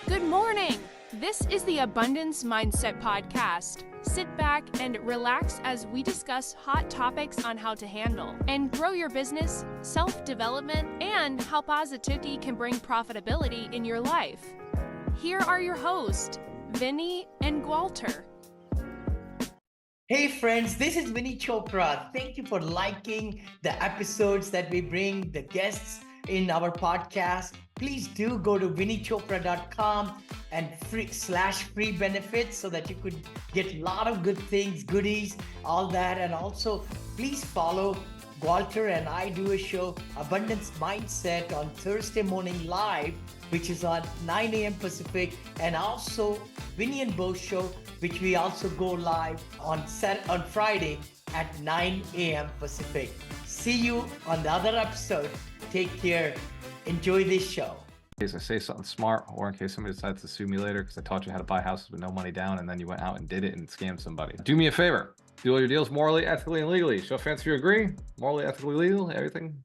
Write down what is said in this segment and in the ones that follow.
Good morning! This is the Abundance Mindset Podcast. Sit back and relax as we discuss hot topics on how to handle and grow your business, self-development, and how positivity can bring profitability in your life. Here are your hosts, Vinney and Walter. Hey friends, this is Vinney Chopra. Thank you for liking the episodes that we bring, the guests in our podcast. Please do go to vinneychopra.com and free benefits so that you could get a lot of good things, goodies, all that. And also, please follow Walter and I do a show, Abundance Mindset, on Thursday morning live, which is on 9 a.m. Pacific, and also Vinney and Bo show, which we also go live on Friday at 9 a.m. Pacific. See you on the other episode. Take care. Enjoy this show. In case I say something smart, or in case somebody decides to sue me later because I taught you how to buy houses with no money down and then you went out and did it and scammed somebody. Do me a favor. Do all your deals morally, ethically, and legally. Show of hands if you agree. Morally, ethically, legal, everything.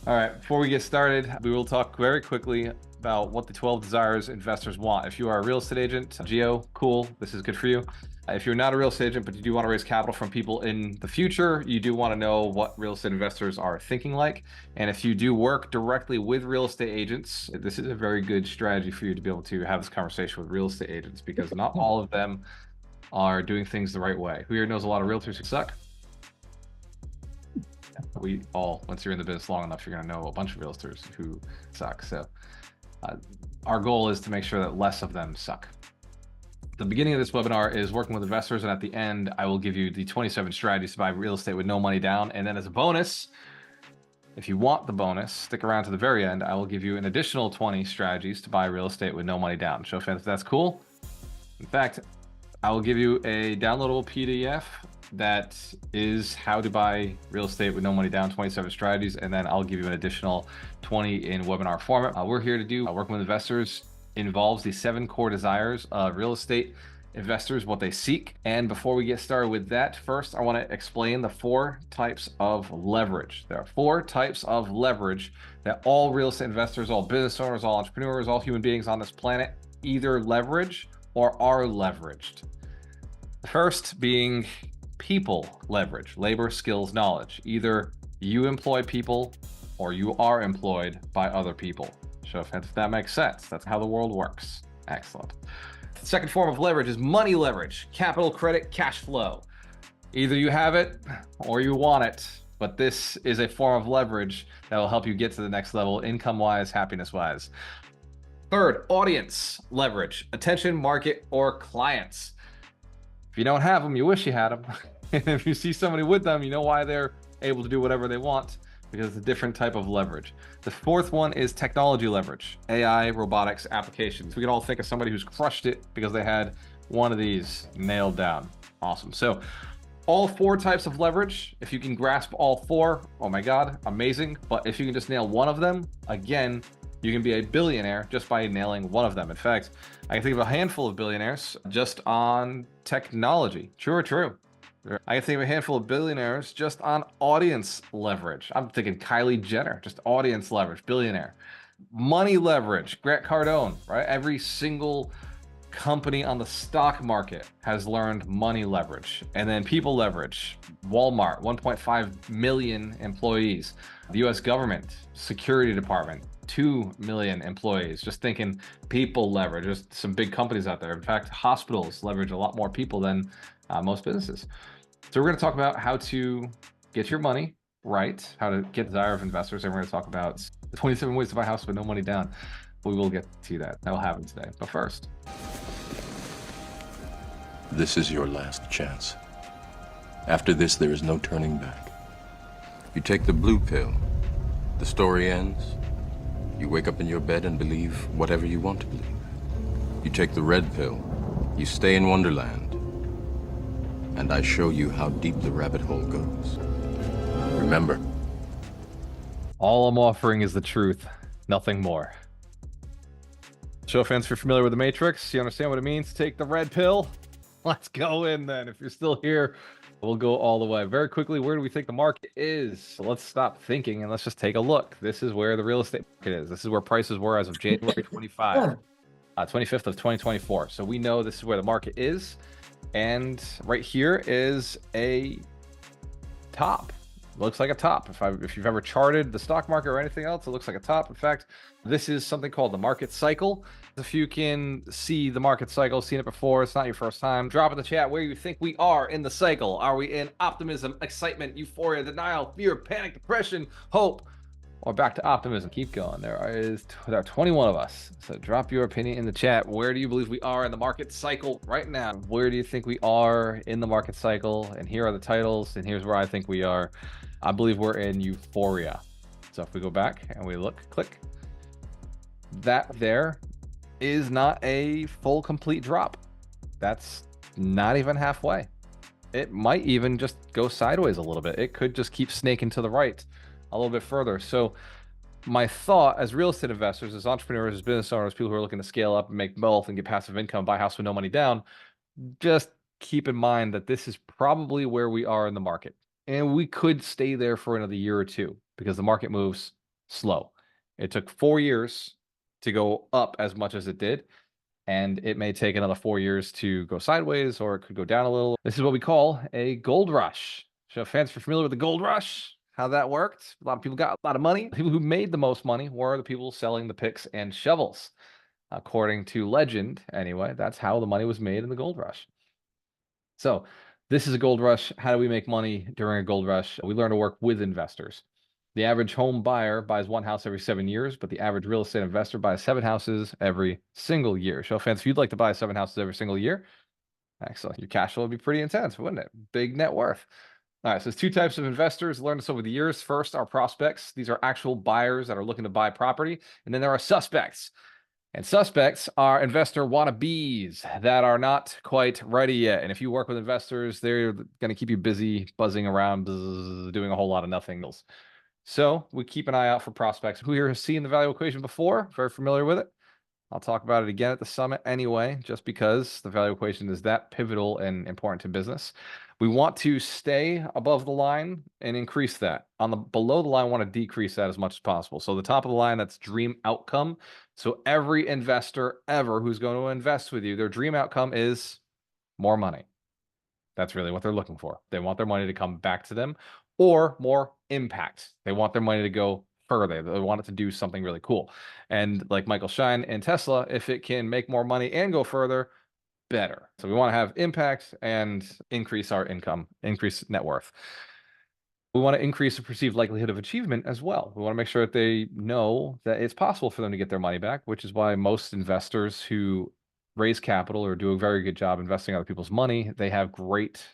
All right, before we get started, we will talk very quickly about what the 12 desires investors want. If you are a real estate agent, Geo, cool, this is good for you. If you're not a real estate agent, but you do want to raise capital from people in the future, you do want to know what real estate investors are thinking like. And if you do work directly with real estate agents, this is a very good strategy for you to be able to have this conversation with real estate agents, because not all of them are doing things the right way. Who here knows a lot of realtors who suck? We all, once you're in the business long enough, you're going to know a bunch of realtors who suck. So our goal is to make sure that less of them suck. The beginning of this webinar is working with investors, and at the end, I will give you the 27 strategies to buy real estate with no money down. And then as a bonus, if you want the bonus, stick around to the very end. I will give you an additional 20 strategies to buy real estate with no money down. Show of hands if that's cool. In fact, I will give you a downloadable PDF that is how to buy real estate with no money down, 27 strategies, and then I'll give you an additional 20 in webinar format. We're here to do working with investors involves the 7 core desires of real estate investors, what they seek. And before we get started with that, first I want to explain the 4 types of leverage. There are 4 types of leverage that all real estate investors, all business owners, all entrepreneurs, all human beings on this planet either leverage or are leveraged. The first being people leverage, labor, skills, knowledge. Either you employ people or you are employed by other people. Show of hands if that makes sense. That's how the world works. Excellent. The second form of leverage is money leverage, capital, credit, cash flow. Either you have it or you want it, but this is a form of leverage that will help you get to the next level, income-wise, happiness-wise. Third, audience leverage, attention, market, or clients. If you don't have them, you wish you had them. And if you see somebody with them, you know why they're able to do whatever they want, because it's a different type of leverage. The fourth one is technology leverage, AI, robotics, applications. We can all think of somebody who's crushed it because they had one of these nailed down. Awesome. So all 4 types of leverage, if you can grasp all 4, oh my God, amazing. But if you can just nail one of them, again, you can be a billionaire just by nailing one of them. In fact, I can think of a handful of billionaires just on technology. True or true? I can think of a handful of billionaires just on audience leverage. I'm thinking Kylie Jenner, just audience leverage, billionaire. Money leverage, Grant Cardone, right? Every single company on the stock market has learned money leverage. And then people leverage, Walmart, 1.5 million employees. The US government, security department, 2 million employees. Just thinking people leverage, just some big companies out there. In fact, hospitals leverage a lot more people than most businesses. So we're going to talk about how to get your money right, how to get the desire of investors, and we're going to talk about the 27 ways to buy a house with no money down. We will get to that. That will happen today. But first, this is your last chance. After this, there is no turning back. You take the blue pill, the story ends. You wake up in your bed and believe whatever you want to believe. You take the red pill, you stay in Wonderland, and I show you how deep the rabbit hole goes. Remember, all I'm offering is the truth, nothing more. Show of hands if you're familiar with the Matrix. You understand what it means to take the red pill? Let's go in then. If you're still here, We'll go all the way. Very quickly, where do we think the market is? So let's stop thinking and let's just take a look. This is where the real estate market is. This is where prices were as of January 25, 25th of 2024. So we know this is where the market is. And right here is a top. Looks like a top. If you've ever charted the stock market or anything else, it looks like a top. In fact, this is something called the market cycle. If you can see the market cycle, seen it before, it's not your first time, drop in the chat where you think we are in the cycle. Are we in optimism, excitement, euphoria, denial, fear, panic, depression, hope, or back to optimism? Keep going. There are 21 of us. So drop your opinion in the chat. Where do you believe we are in the market cycle right now? Where do you think we are in the market cycle? And here are the titles, and here's where I think we are. I believe we're in euphoria. So if we go back and we look, click, that there is not a full complete drop. That's not even halfway. It might even just go sideways a little bit. It could just keep snaking to the right a little bit further. So my thought as real estate investors, as entrepreneurs, as business owners, people who are looking to scale up and make wealth and get passive income, buy a house with no money down, just keep in mind that this is probably where we are in the market. And we could stay there for another year or two because the market moves slow. It took 4 years to go up as much as it did. And it may take another 4 years to go sideways, or it could go down a little. This is what we call a gold rush. So fans, if you're familiar with the gold rush, how that worked, a lot of people got a lot of money. The people who made the most money were the people selling the picks and shovels. According to legend, anyway, that's how the money was made in the gold rush. So this is a gold rush. How do we make money during a gold rush? We learn to work with investors. The average home buyer buys one house every 7 years, but the average real estate investor buys 7 houses every single year. Show fans, if you'd like to buy 7 houses every single year, excellent. Your cash flow would be pretty intense, wouldn't it? Big net worth. All right, so there's 2 types of investors. Learned this over the years. First, our prospects. These are actual buyers that are looking to buy property. And then there are suspects. And suspects are investor wannabes that are not quite ready yet. And if you work with investors, they're going to keep you busy, buzzing around, doing a whole lot of nothing. So we keep an eye out for prospects. Who here has seen the value equation before? Very familiar with it? I'll talk about it again at the summit anyway, just because the value equation is that pivotal and important to business. We want to stay above the line and increase that. On the below the line, we want to decrease that as much as possible. So the top of the line, that's dream outcome. So every investor ever who's going to invest with you, their dream outcome is more money. That's really what they're looking for. They want their money to come back to them, or more impact. They want their money to go further. They want it to do something really cool. And like Michael Shine and Tesla, if it can make more money and go further, better. So we want to have impact and increase our income, increase net worth. We want to increase the perceived likelihood of achievement as well. We want to make sure that they know that it's possible for them to get their money back, which is why most investors who raise capital or do a very good job investing other people's money, they have great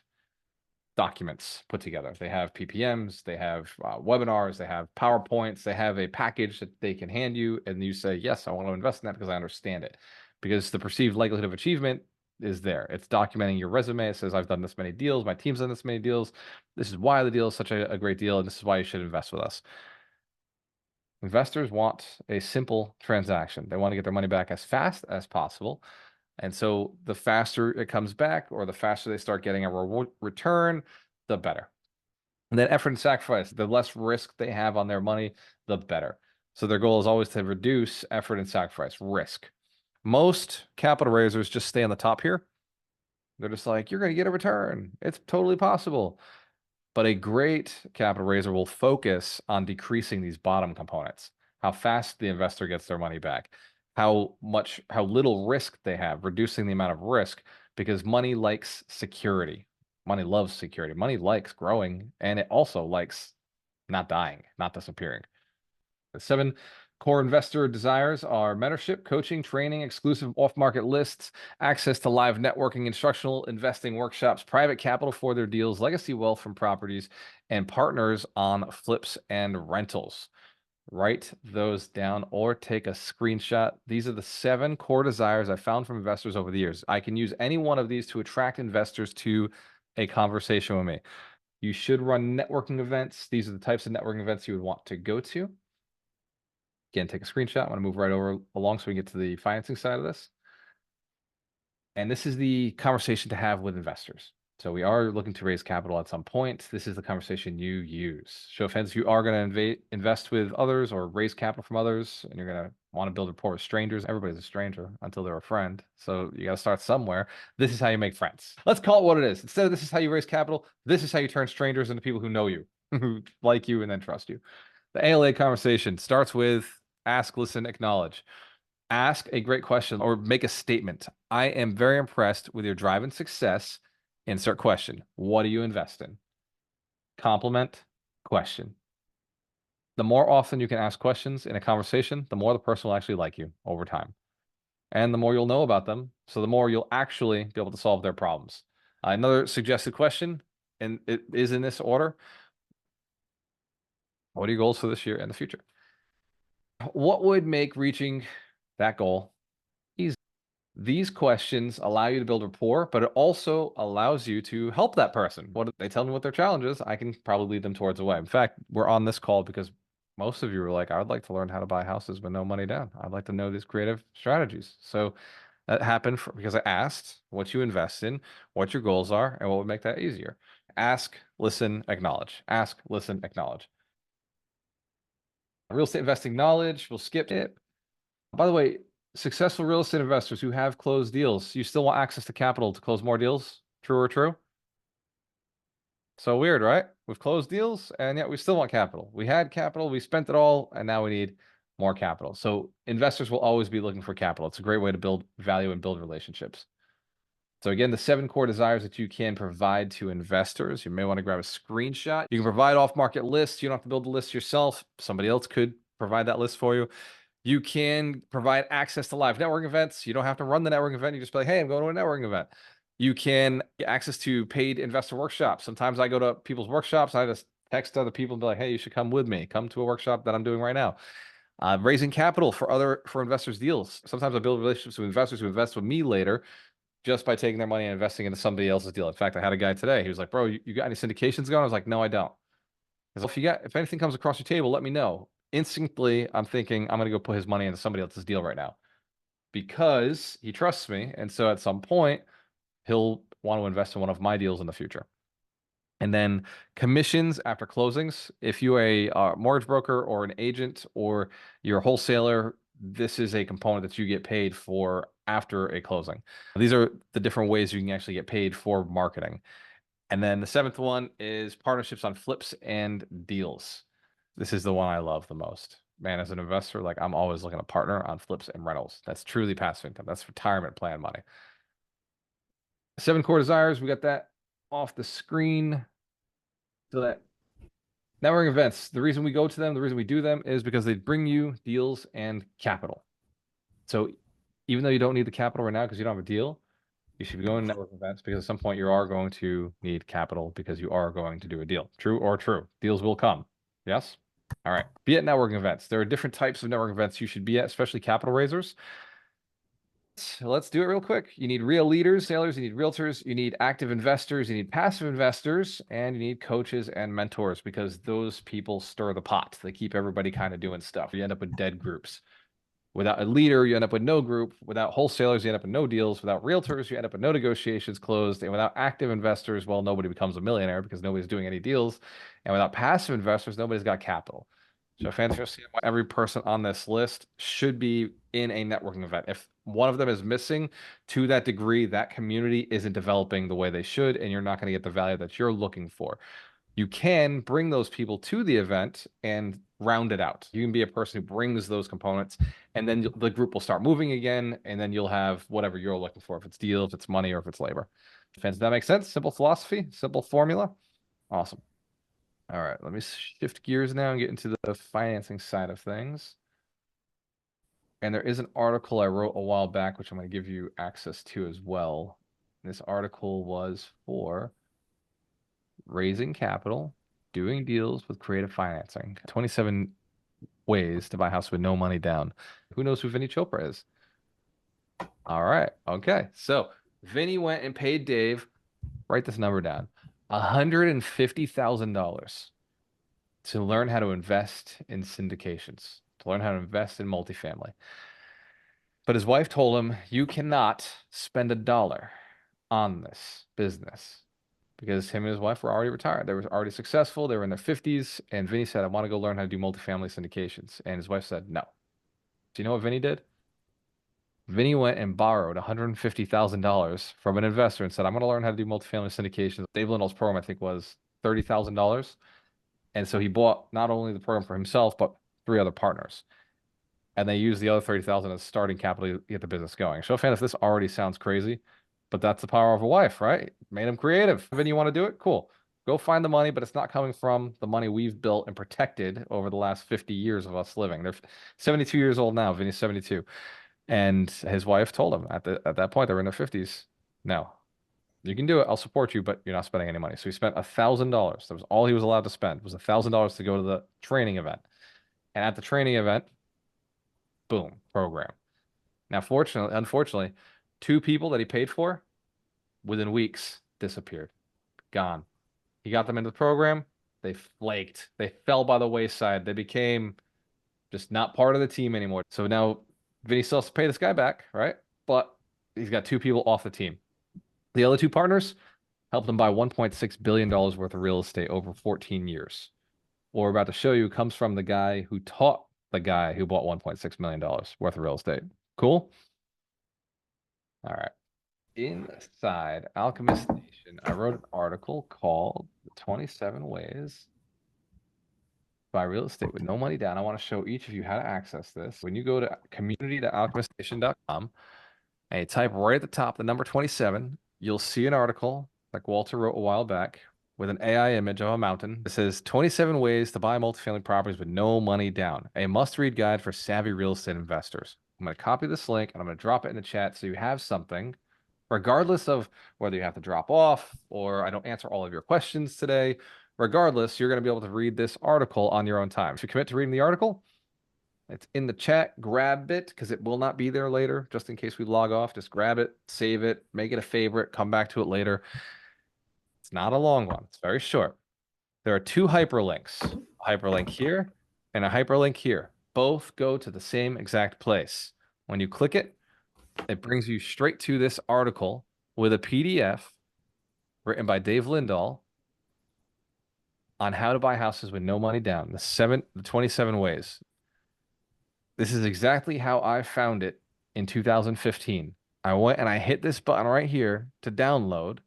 documents put together. They have PPMs, they have webinars, they have PowerPoints, they have a package that they can hand you, and you say, yes, I want to invest in that because I understand it. Because the perceived likelihood of achievement is there. It's documenting your resume. It says, I've done this many deals, my team's done this many deals. This is why the deal is such a great deal, and this is why you should invest with us. Investors want a simple transaction. They want to get their money back as fast as possible. And so the faster it comes back, or the faster they start getting a return, the better. And then effort and sacrifice, the less risk they have on their money, the better. So their goal is always to reduce effort and sacrifice, risk. Most capital raisers just stay on the top here. They're just like, you're going to get a return. It's totally possible. But a great capital raiser will focus on decreasing these bottom components, how fast the investor gets their money back, how little risk they have, reducing the amount of risk, because money likes security. Money loves security. Money likes growing, and it also likes not dying, not disappearing. The 7 core investor desires are mentorship, coaching, training, exclusive off-market lists, access to live networking, instructional investing workshops, private capital for their deals, legacy wealth from properties, and partners on flips and rentals. Write those down or take a screenshot. These are the 7 core desires I found from investors over the years. I can use any one of these to attract investors to a conversation with me. You should run networking events. These are the types of networking events you would want to go to. Again, take a screenshot. I want to move right over along so we can get to the financing side of this. And this is the conversation to have with investors. So we are looking to raise capital at some point. This is the conversation you use. Show of hands, if you are going to invest with others or raise capital from others, and you're going to want to build rapport with strangers. Everybody's a stranger until they're a friend. So you got to start somewhere. This is how you make friends. Let's call it what it is. Instead of this is how you raise capital, this is how you turn strangers into people who know you, who like you, and then trust you. The ALA conversation starts with ask, listen, acknowledge. Ask a great question or make a statement. I am very impressed with your drive and success. Insert question. What do you invest in? Compliment, question. The more often you can ask questions in a conversation, the more the person will actually like you over time. And the more you'll know about them, so the more you'll actually be able to solve their problems. Another suggested question, and it is in this order. What are your goals for this year and the future? What would make reaching that goal easy? These questions allow you to build rapport, but it also allows you to help that person. What they tell me what their challenge is, I can probably lead them towards a way. In fact, we're on this call because most of you were like, I would like to learn how to buy houses with no money down. I'd like to know these creative strategies. So that happened because I asked what you invest in, what your goals are, and what would make that easier. Ask, listen, acknowledge. Ask, listen, acknowledge. Real estate investing knowledge, we'll skip it. By the way, successful real estate investors who have closed deals, you still want access to capital to close more deals? True or true? So weird, right? We've closed deals and yet we still want capital. We had capital, we spent it all, and now we need more capital. So investors will always be looking for capital. It's a great way to build value and build relationships. So again, the 7 core desires that you can provide to investors. You may want to grab a screenshot. You can provide off-market lists. You don't have to build the list yourself. Somebody else could provide that list for you. You can provide access to live networking events. You don't have to run the networking event. You just be like, hey, I'm going to a networking event. You can get access to paid investor workshops. Sometimes I go to people's workshops. I just text other people and be like, hey, you should come with me. Come to a workshop that I'm doing right now. Raising capital for investors' deals. Sometimes I build relationships with investors who invest with me later just by taking their money and investing into somebody else's deal. In fact, I had a guy today. He was like, bro, you got any syndications going? I was like, no, I don't. If anything comes across your table, let me know. Instantly, I'm thinking I'm going to go put his money into somebody else's deal right now because he trusts me. And so at some point, he'll want to invest in one of my deals in the future. And then commissions after closings. If you're a mortgage broker or an agent or you're a wholesaler, this is a component that you get paid for after a closing. These are the different ways you can actually get paid for marketing. And then the 7th one is partnerships on flips and deals. This is the one I love the most. Man, as an investor, like I'm always looking to partner on flips and rentals. That's truly passive income. That's retirement plan money. 7 core desires. We got that off the screen. So that networking events, the reason we go to them, the reason we do them is because they bring you deals and capital. So even though you don't need the capital right now because you don't have a deal, you should be going to networking events because at some point you are going to need capital because you are going to do a deal. True or true? Deals will come. Yes? All right. Be at networking events. There are different types of networking events you should be at, especially capital raisers. Let's do it real quick. You need real leaders, sailors, you need realtors, you need active investors, you need passive investors, and you need coaches and mentors because those people stir the pot. They keep everybody kind of doing stuff. You end up with dead groups. Without a leader, you end up with no group. Without wholesalers, you end up with no deals. Without realtors, you end up with no negotiations closed. And without active investors, well, nobody becomes a millionaire because nobody's doing any deals. And without passive investors, nobody's got capital. So fantasy, every person on this list should be in a networking event. If one of them is missing to that degree, that community isn't developing the way they should, and you're not going to get the value that you're looking for. You can bring those people to the event and round it out. You can be a person who brings those components, and then the group will start moving again, and then you'll have whatever you're looking for, if it's deal, if it's money, or if it's labor. Does that make sense? Simple philosophy, simple formula. Awesome. All right, let me shift gears now and get into the financing side of things. And there is an article I wrote a while back, which I'm going to give you access to as well. This article was for raising capital, doing deals with creative financing. 27 ways to buy a house with no money down. Who knows who Vinney Chopra is? All right. Okay. So Vinney went and paid Dave, write this number down, $150,000 to learn how to invest in syndications, to learn how to invest in multifamily. But his wife told him, you cannot spend $1 on this business. because him and his wife were already retired. They were already successful. They were in their 50s. And Vinney said, I want to go learn how to do multifamily syndications. And his wife said, no. Do you know what Vinney did? Vinney went and borrowed $150,000 from an investor and said, I'm going to learn how to do multifamily syndications. Dave Lindahl's program, I think, was $30,000. And so he bought not only the program for himself, but 3 other partners. And they used the other $30,000 as starting capital to get the business going. Show fan if this already sounds crazy, but that's the power of a wife, right? Made him creative. Vinny, you want to do it? Cool. Go find the money, but it's not coming from the money we've built and protected over the last 50 years of us living. They're 72 years old now. Vinny's 72. And his wife told him at that point, they were in their 50s. No, you can do it. I'll support you, but you're not spending any money. So he spent $1,000. That was all he was allowed to spend, was $1,000 to go to the training event. And at the training event, boom, program. Now, unfortunately, 2 people that he paid for within weeks disappeared, gone. He got them into the program. They flaked. They fell by the wayside. They became just not part of the team anymore. So now Vinny still has to pay this guy back, right? But he's got 2 people off the team. The other 2 partners helped him buy $1.6 billion worth of real estate over 14 years. What we're about to show you comes from the guy who taught the guy who bought $1.6 million worth of real estate. Cool? All right. Inside Alchemist Nation, I wrote an article called The 27 Ways to Buy Real Estate with No Money Down. I want to show each of you how to access this. When you go to community.alchemiststation.com and you type right at the top the number 27, you'll see an article like Walter wrote a while back with an AI image of a mountain. It says 27 ways to buy multifamily properties with no money down, a must-read guide for savvy real estate investors. I'm going to copy this link and I'm going to drop it in the chat so you have something, regardless of whether you have to drop off or I don't answer all of your questions today. Regardless, you're going to be able to read this article on your own time. If you commit to reading the article, it's in the chat. Grab it because it will not be there later. Just in case we log off, just grab it, save it, make it a favorite, come back to it later. It's not a long one. It's very short. There are 2 hyperlinks, a hyperlink here and a hyperlink here. Both go to the same exact place. When you click it, it brings you straight to this article with a PDF written by Dave Lindahl on how to buy houses with no money down. The 27 ways. This is exactly how I found it in 2015. I went and I hit this button right here to download.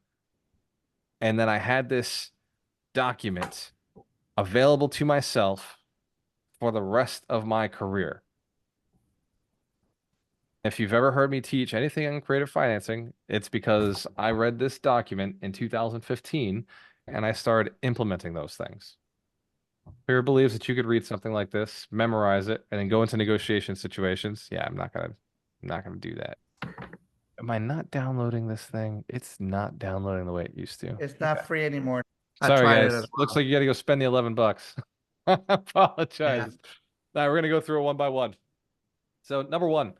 And then I had this document available to myself for the rest of my career. If you've ever heard me teach anything on creative financing, it's because I read this document in 2015 and I started implementing those things. Whoever believes that you could read something like this, memorize it, and then go into negotiation situations, yeah, I'm not gonna do that. Am I not downloading this thing? It's not downloading the way it used to. It's not free anymore. I Sorry, tried it guys. as well. Looks like you got to go spend the $11. I apologize. Now we're gonna go through it one by one. So number 1,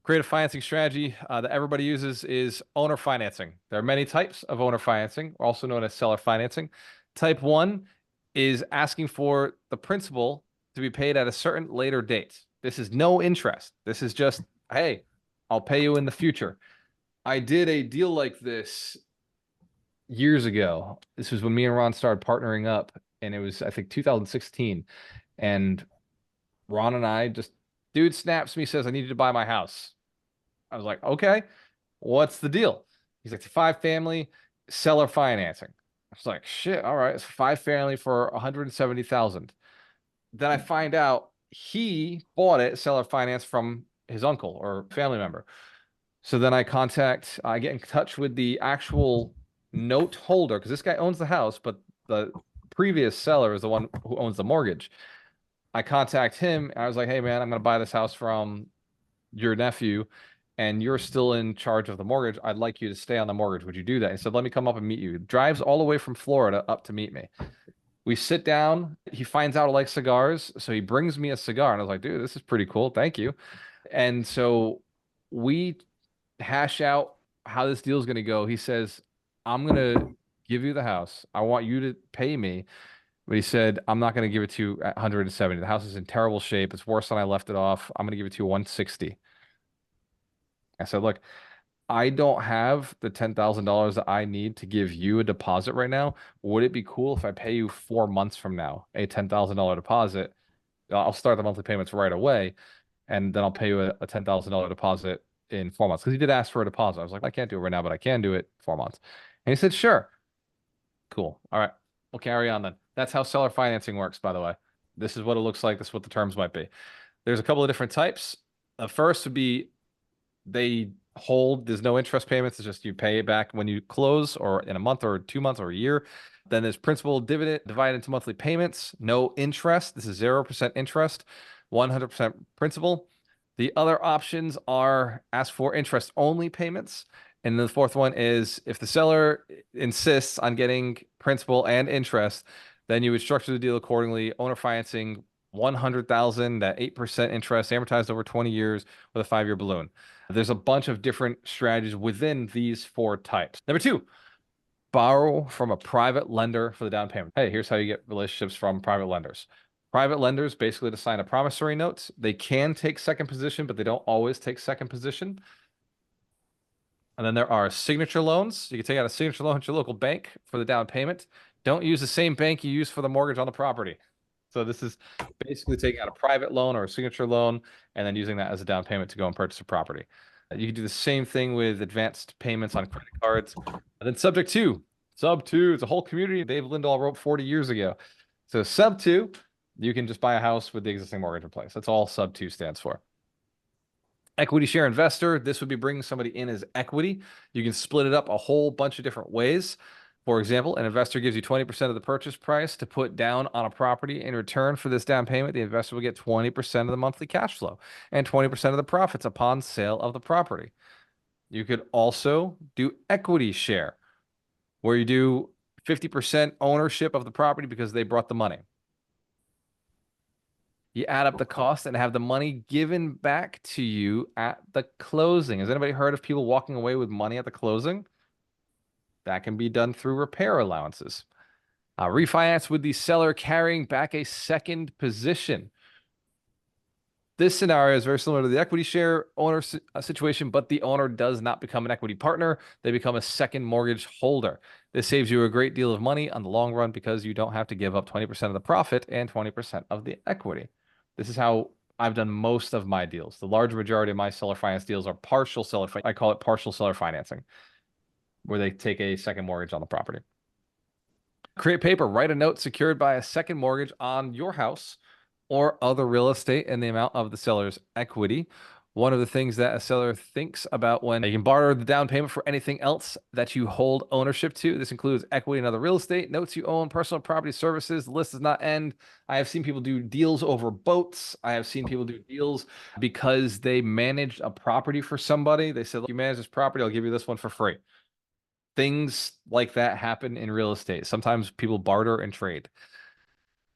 creative financing strategy that everybody uses is owner financing. There are many types of owner financing, also known as seller financing. Type 1 is asking for the principal to be paid at a certain later date. This is no interest. This is just, hey, I'll pay you in the future. I did a deal like this years ago. This was when me and Ron started partnering up, and it was, I think, 2016. And Ron and I just, dude snaps me, says, I need you to buy my house. I was like, okay, what's the deal? He's like, 5 family seller financing. I was like, shit, all right, it's 5 family for 170,000. Then I find out he bought it, seller finance, from his uncle or family member. So then I get in touch with the actual note holder, because this guy owns the house, but the previous seller is the one who owns the mortgage. I contact him. And I was like, hey, man, I'm going to buy this house from your nephew, and you're still in charge of the mortgage. I'd like you to stay on the mortgage. Would you do that? He said, let me come up and meet you. He drives all the way from Florida up to meet me. We sit down. He finds out I like cigars, so he brings me a cigar. And I was like, dude, this is pretty cool. Thank you. And so we hash out how this deal is going to go. He says, I'm going to give you the house. I want you to pay me. But he said, I'm not going to give it to you at 170. The house is in terrible shape. It's worse than I left it off. I'm going to give it to you 160. I said, look, I don't have the $10,000 that I need to give you a deposit right now. Would it be cool if I pay you 4 months from now a $10,000 deposit? I'll start the monthly payments right away, and then I'll pay you a $10,000 deposit in 4 months. Because he did ask for a deposit. I was like, I can't do it right now, but I can do it 4 months. And he said, sure. Cool. All right. We'll carry on then. That's how seller financing works, by the way. This is what it looks like. This is what the terms might be. There's a couple of different types. The first would be they hold, there's no interest payments. It's just you pay it back when you close or in a month or 2 months or a year. Then there's principal dividend divided into monthly payments, no interest. This is 0% interest, 100% principal. The other options are ask for interest only payments. And the fourth one is if the seller insists on getting principal and interest, then you would structure the deal accordingly. Owner financing 100,000 at 8% interest amortized over 20 years with a 5-year balloon. There's a bunch of different strategies within these 4 types. Number 2, borrow from a private lender for the down payment. Hey, here's how you get relationships from private lenders. Private lenders basically to sign a promissory note. They can take second position, but they don't always take second position. And then there are signature loans. You can take out a signature loan at your local bank for the down payment. Don't use the same bank you use for the mortgage on the property. So this is basically taking out a private loan or a signature loan and then using that as a down payment to go and purchase a property. You can do the same thing with advanced payments on credit cards. And then sub 2. It's a whole community Dave Lindahl wrote 40 years ago. So sub 2, you can just buy a house with the existing mortgage in place. That's all sub 2 stands for. Equity share investor, this would be bringing somebody in as equity. You can split it up a whole bunch of different ways. For example, an investor gives you 20% of the purchase price to put down on a property. In return for this down payment, the investor will get 20% of the monthly cash flow and 20% of the profits upon sale of the property. You could also do equity share, where you do 50% ownership of the property because they brought the money. You add up the cost and have the money given back to you at the closing. Has anybody heard of people walking away with money at the closing? That can be done through repair allowances. Refinance with the seller carrying back a second position. This scenario is very similar to the equity share owner situation, but the owner does not become an equity partner. They become a second mortgage holder. This saves you a great deal of money on the long run because you don't have to give up 20% of the profit and 20% of the equity. This is how I've done most of my deals. The large majority of my seller finance deals are partial seller. I call it partial seller financing, where they take a second mortgage on the property. Create paper, write a note secured by a second mortgage on your house or other real estate in the amount of the seller's equity. One of the things that a seller thinks about when you can borrow the down payment for anything else that you hold ownership to. This includes equity in other real estate, notes you own, personal property services. The list does not end. I have seen people do deals over boats. I have seen people do deals because they managed a property for somebody. They said, look, you manage this property, I'll give you this one for free. Things like that happen in real estate. Sometimes people barter and trade.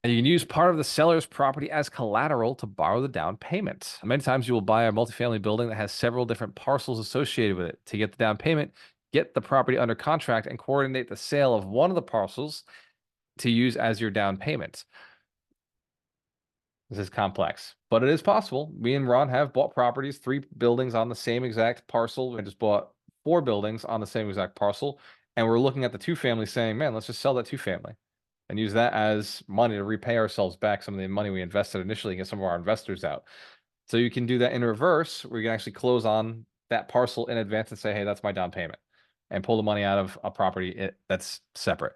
And you can use part of the seller's property as collateral to borrow the down payment. Many times you will buy a multifamily building that has several different parcels associated with it. To get the down payment, get the property under contract and coordinate the sale of one of the parcels to use as your down payment. This is complex, but it is possible. Me and Ron have bought properties, 3 buildings on the same exact parcel. We just bought 4 buildings on the same exact parcel. And we're looking at the 2-family saying, man, let's just sell that 2-family and use that as money to repay ourselves back some of the money we invested initially and get some of our investors out. So you can do that in reverse, where you can actually close on that parcel in advance and say, hey, that's my down payment, and pull the money out of a property that's separate.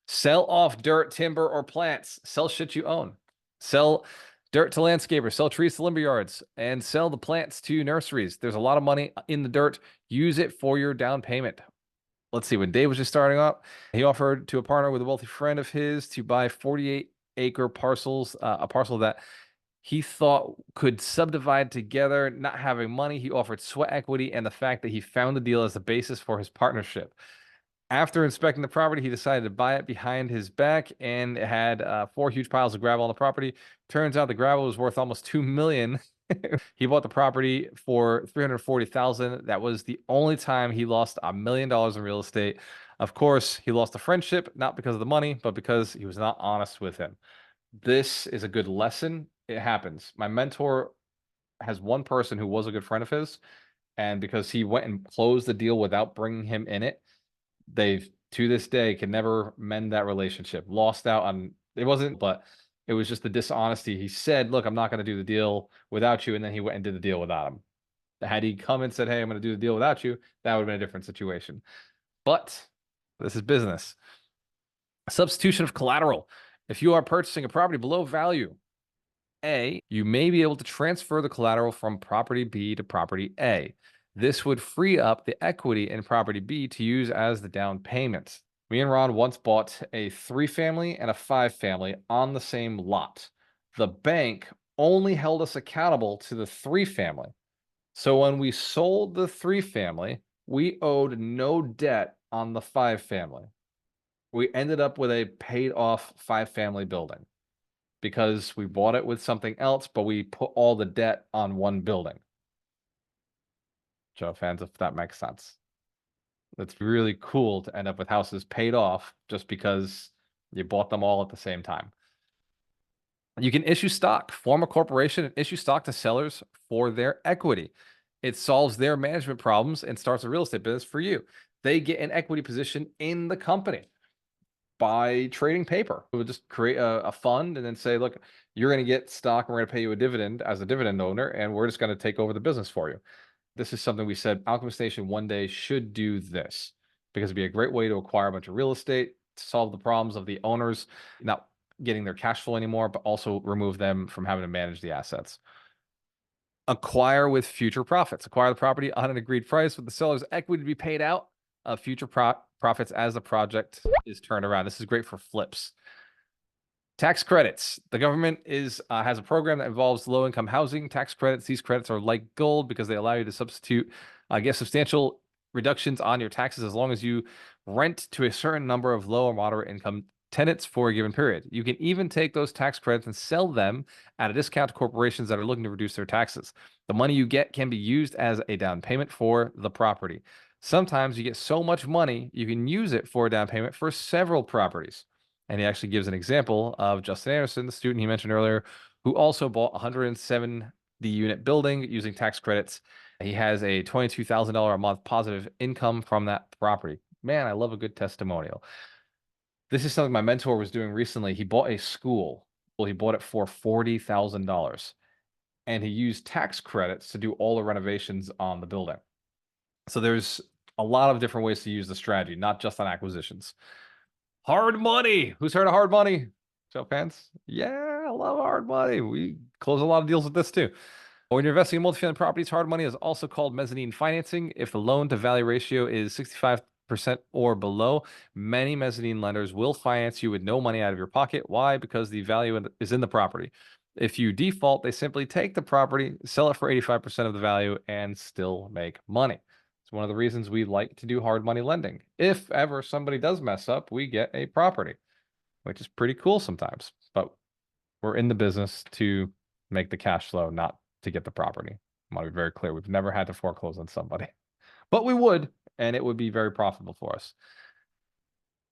Sell off dirt, timber, or plants. Sell shit you own. Sell dirt to landscapers, sell trees to lumberyards, and sell the plants to nurseries. There's a lot of money in the dirt. Use it for your down payment. Let's see, when Dave was just starting up, he offered to a partner with a wealthy friend of his to buy 48-acre parcels, a parcel that he thought could subdivide together, not having money. He offered sweat equity and the fact that he found the deal as the basis for his partnership. After inspecting the property, he decided to buy it behind his back, and it had 4 huge piles of gravel on the property. Turns out the gravel was worth almost $2 million. He bought the property for $340,000. That was the only time he lost $1 million in real estate. Of course, he lost a friendship, not because of the money, but because he was not honest with him. This is a good lesson. It happens. My mentor has one person who was a good friend of his, And because he went and closed the deal without bringing him in it, they've to this day can never mend that relationship. Lost out on it wasn't, but it was just the dishonesty. He said, "Look, I'm not going to do the deal without you," and then he went and did the deal without him. Had he come and said, "Hey, I'm going to do the deal without you," that would have been a different situation. But this is business. Substitution of collateral. If you are purchasing a property below value, A, you may be able to transfer the collateral from property B to property A. This would free up the equity in property B to use as the down payment. Me and Ron once bought a 3-family and a 5-family on the same lot. The bank only held us accountable to the 3-family. So when we sold the 3-family, we owed no debt on the 5-family. We ended up with a paid off 5-family building because we bought it with something else, but we put all the debt on one building. Show of hands if that makes sense. It's really cool to end up with houses paid off just because you bought them all at the same time. You can issue stock, form a corporation, and issue stock to sellers for their equity. It solves their management problems and starts a real estate business for you. They get an equity position in the company by trading paper. We would just create a fund and then say, look, you're going to get stock and we're going to pay you a dividend as a dividend owner, and we're just going to take over the business for you. This is something we said Alchemist Nation one day should do this because it'd be a great way to acquire a bunch of real estate, to solve the problems of the owners not getting their cash flow anymore, but also remove them from having to manage the assets. Acquire with future profits. Acquire the property on an agreed price with the seller's equity to be paid out of future profits as the project is turned around. This is great for flips. Tax credits. The government has a program that involves low-income housing tax credits. These credits are like gold because they allow you to substitute, get substantial reductions on your taxes as long as you rent to a certain number of low or moderate income tenants for a given period. You can even take those tax credits and sell them at a discount to corporations that are looking to reduce their taxes. The money you get can be used as a down payment for the property. Sometimes you get so much money, you can use it for a down payment for several properties. And he actually gives an example of Justin Anderson, the student he mentioned earlier, who also bought a 170 unit building using tax credits. He has a $22,000 a month positive income from that property. Man, I love a good testimonial. This is something my mentor was doing recently. He bought a school. Well, he bought it for $40,000. And he used tax credits to do all the renovations on the building. So there's a lot of different ways to use the strategy, not just on acquisitions. Hard money. Who's heard of hard money? Show fans? Yeah, I love hard money. We close a lot of deals with this too. When you're investing in multifamily properties, hard money is also called mezzanine financing. If the loan to value ratio is 65% or below, many mezzanine lenders will finance you with no money out of your pocket. Why? Because the value is in the property. If you default, they simply take the property, sell it for 85% of the value, and still make money. It's one of the reasons we like to do hard money lending. If ever somebody does mess up, we get a property, which is pretty cool sometimes. But we're in the business to make the cash flow, not to get the property. I want to be very clear. We've never had to foreclose on somebody, but we would, and it would be very profitable for us.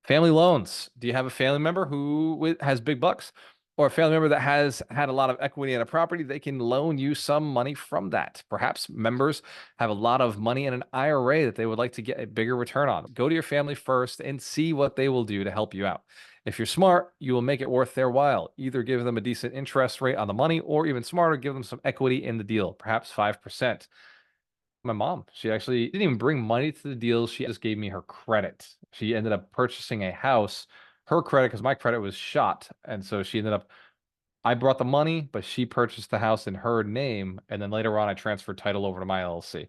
Family loans. Do you have a family member who has big bucks? Or a family member that has had a lot of equity in a property? They can loan you some money from that. Perhaps members have a lot of money in an IRA that they would like to get a bigger return on. Go to your family first and see what they will do to help you out. If you're smart, you will make it worth their while. Either give them a decent interest rate on the money, or even smarter, give them some equity in the deal, perhaps 5%. My mom, she actually didn't even bring money to the deal. She just gave me her credit. She ended up purchasing a house, her credit, because my credit was shot. And so she ended up, I brought the money, but she purchased the house in her name. And then later on, I transferred title over to my LLC.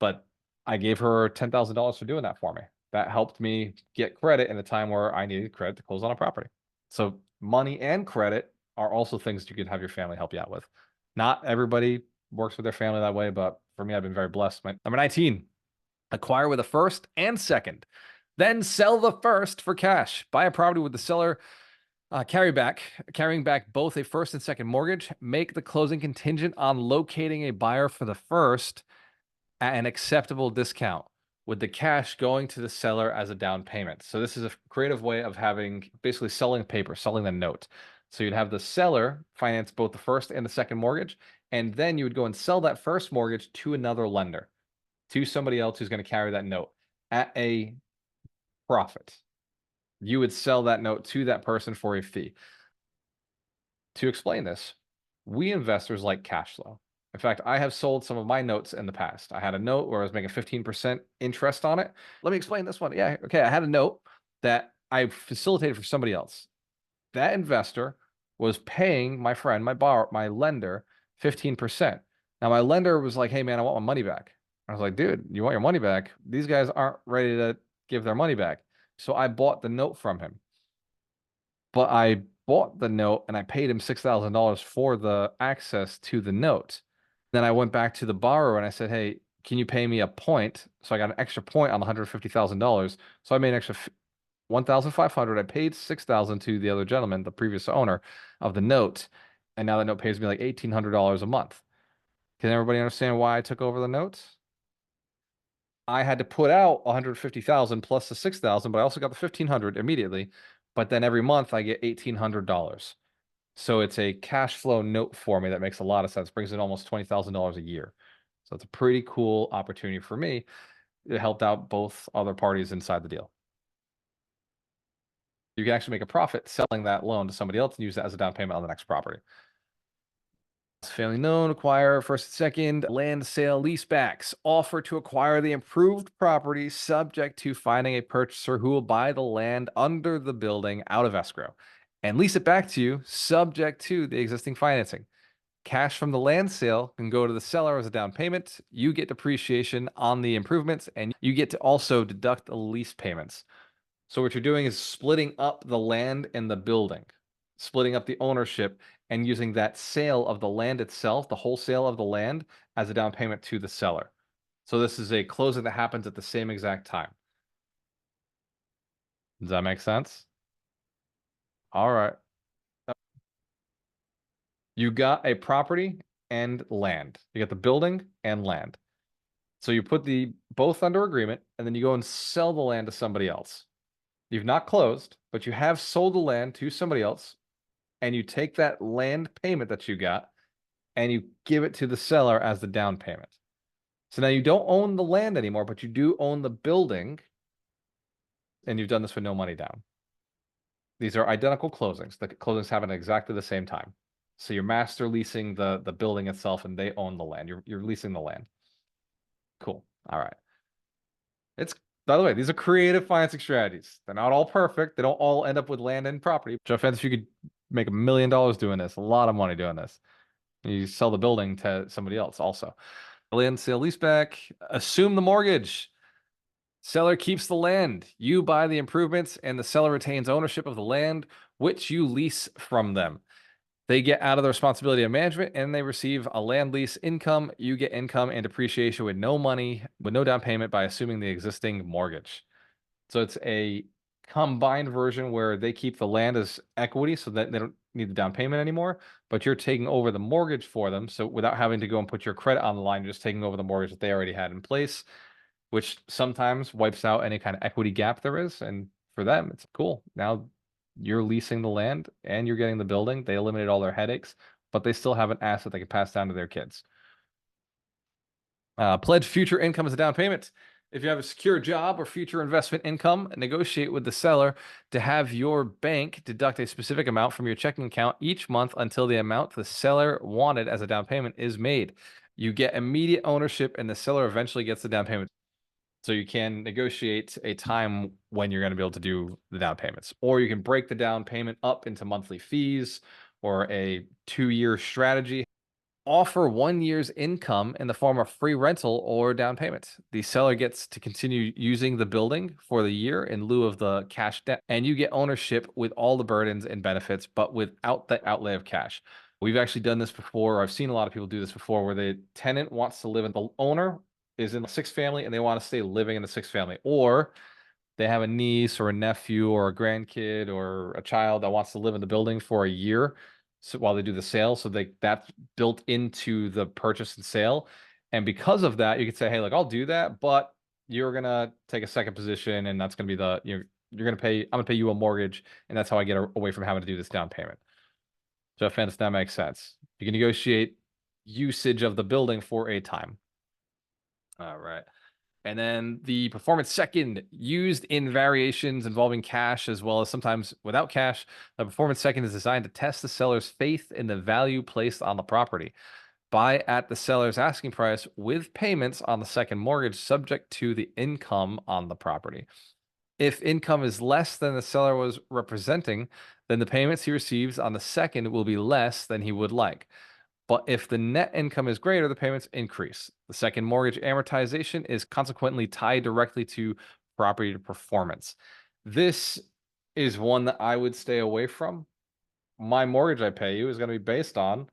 But I gave her $10,000 for doing that for me. That helped me get credit in a time where I needed credit to close on a property. So money and credit are also things you could have your family help you out with. Not everybody works with their family that way, but for me, I've been very blessed. Number 19, acquire with a first and second, then sell the first for cash. Buy a property with the seller carrying back both a first and second mortgage. Make the closing contingent on locating a buyer for the first at an acceptable discount, with the cash going to the seller as a down payment. So this is a creative way of basically selling paper, selling the note. So you'd have the seller finance both the first and the second mortgage, And then you would go and sell that first mortgage to another lender, to somebody else who's going to carry that note at a profit. You would sell that note to that person for a fee. To explain this, we investors like cash flow. In fact, I have sold some of my notes in the past. I had a note where I was making 15% interest on it. Let me explain this one. Yeah, okay. I had a note that I facilitated for somebody else. That investor was paying my friend, my lender, 15%. Now my lender was like, "Hey man, I want my money back." I was like, "Dude, you want your money back? These guys aren't ready to give their money back." So I bought the note from him. But I bought the note and I paid him $6,000 for the access to the note. Then I went back to the borrower and I said, "Hey, can you pay me a point?" So I got an extra point on the $150,000. So I made an extra 1,500. I paid 6,000 to the other gentleman, the previous owner of the note, and now that note pays me like $1,800 a month. Can everybody understand why I took over the notes? I had to put out 150,000 plus the 6,000, but I also got the 1,500 immediately. But then every month I get $1,800. So it's a cash flow note for me that makes a lot of sense. Brings in almost $20,000 a year. So it's a pretty cool opportunity for me. It helped out both other parties inside the deal. You can actually make a profit selling that loan to somebody else and use that as a down payment on the next property. Family known, acquire first and second, land sale leasebacks, offer to acquire the improved property subject to finding a purchaser who will buy the land under the building out of escrow and lease it back to you subject to the existing financing. Cash from the land sale can go to the seller as a down payment. You get depreciation on the improvements and you get to also deduct the lease payments. So what you're doing is splitting up the land and the building, splitting up the ownership and using that sale of the land itself, the wholesale of the land, as a down payment to the seller. So this is a closing that happens at the same exact time. Does that make sense? All right. You got a property and land. You got the building and land. So you put the both under agreement and then you go and sell the land to somebody else. You've not closed, but you have sold the land to somebody else, and you take that land payment that you got and you give it to the seller as the down payment. So now you don't own the land anymore, but you do own the building, and you've done this with no money down. These are identical closings. The closings happen at exactly the same time. So you're master leasing the building itself, and they own the land. You're leasing the land. Cool. All right. It's By the way, these are creative financing strategies. They're not all perfect. They don't all end up with land and property. Jeff, if you could make $1 million doing this, a lot of money doing this. You sell the building to somebody else also. Land sale leaseback, assume the mortgage. Seller keeps the land. You buy the improvements and the seller retains ownership of the land, which you lease from them. They get out of the responsibility of management and they receive a land lease income. You get income and depreciation with no money, with no down payment by assuming the existing mortgage. So it's a combined version where they keep the land as equity so that they don't need the down payment anymore, but you're taking over the mortgage for them. So without having to go and put your credit on the line, you're just taking over the mortgage that they already had in place, which sometimes wipes out any kind of equity gap there is. And for them, it's cool. Now you're leasing the land and you're getting the building. They eliminate all their headaches, but they still have an asset they can pass down to their kids. Pledge future income as a down payment. If you have a secure job or future investment income, negotiate with the seller to have your bank deduct a specific amount from your checking account each month until the amount the seller wanted as a down payment is made. You get immediate ownership and the seller eventually gets the down payment. So you can negotiate a time when you're going to be able to do the down payments, or you can break the down payment up into monthly fees or a 2-year strategy. Offer 1 year's income in the form of free rental or down payment. The seller gets to continue using the building for the year in lieu of the cash debt, and you get ownership with all the burdens and benefits, but without the outlay of cash. We've actually done this before. I've seen a lot of people do this before where the tenant wants to live in the owner is in the 6th family and they want to stay living in the 6th family, or they have a niece or a nephew or a grandkid or a child that wants to live in the building for a year. So while they do the sale, so that's built into the purchase and sale. And because of that, you could say, hey, look, I'll do that, but you're gonna take a second position, and that's gonna be you're gonna pay, I'm gonna pay you a mortgage, and that's how I get away from having to do this down payment. So if that makes sense. You can negotiate usage of the building for a time. All right. And then the performance second, used in variations involving cash as well as sometimes without cash. The performance second is designed to test the seller's faith in the value placed on the property. Buy at the seller's asking price with payments on the second mortgage subject to the income on the property. If income is less than the seller was representing, then the payments he receives on the second will be less than he would like. But if the net income is greater, the payments increase. The second mortgage amortization is consequently tied directly to property performance. This is one that I would stay away from. My mortgage I pay you is going to be based on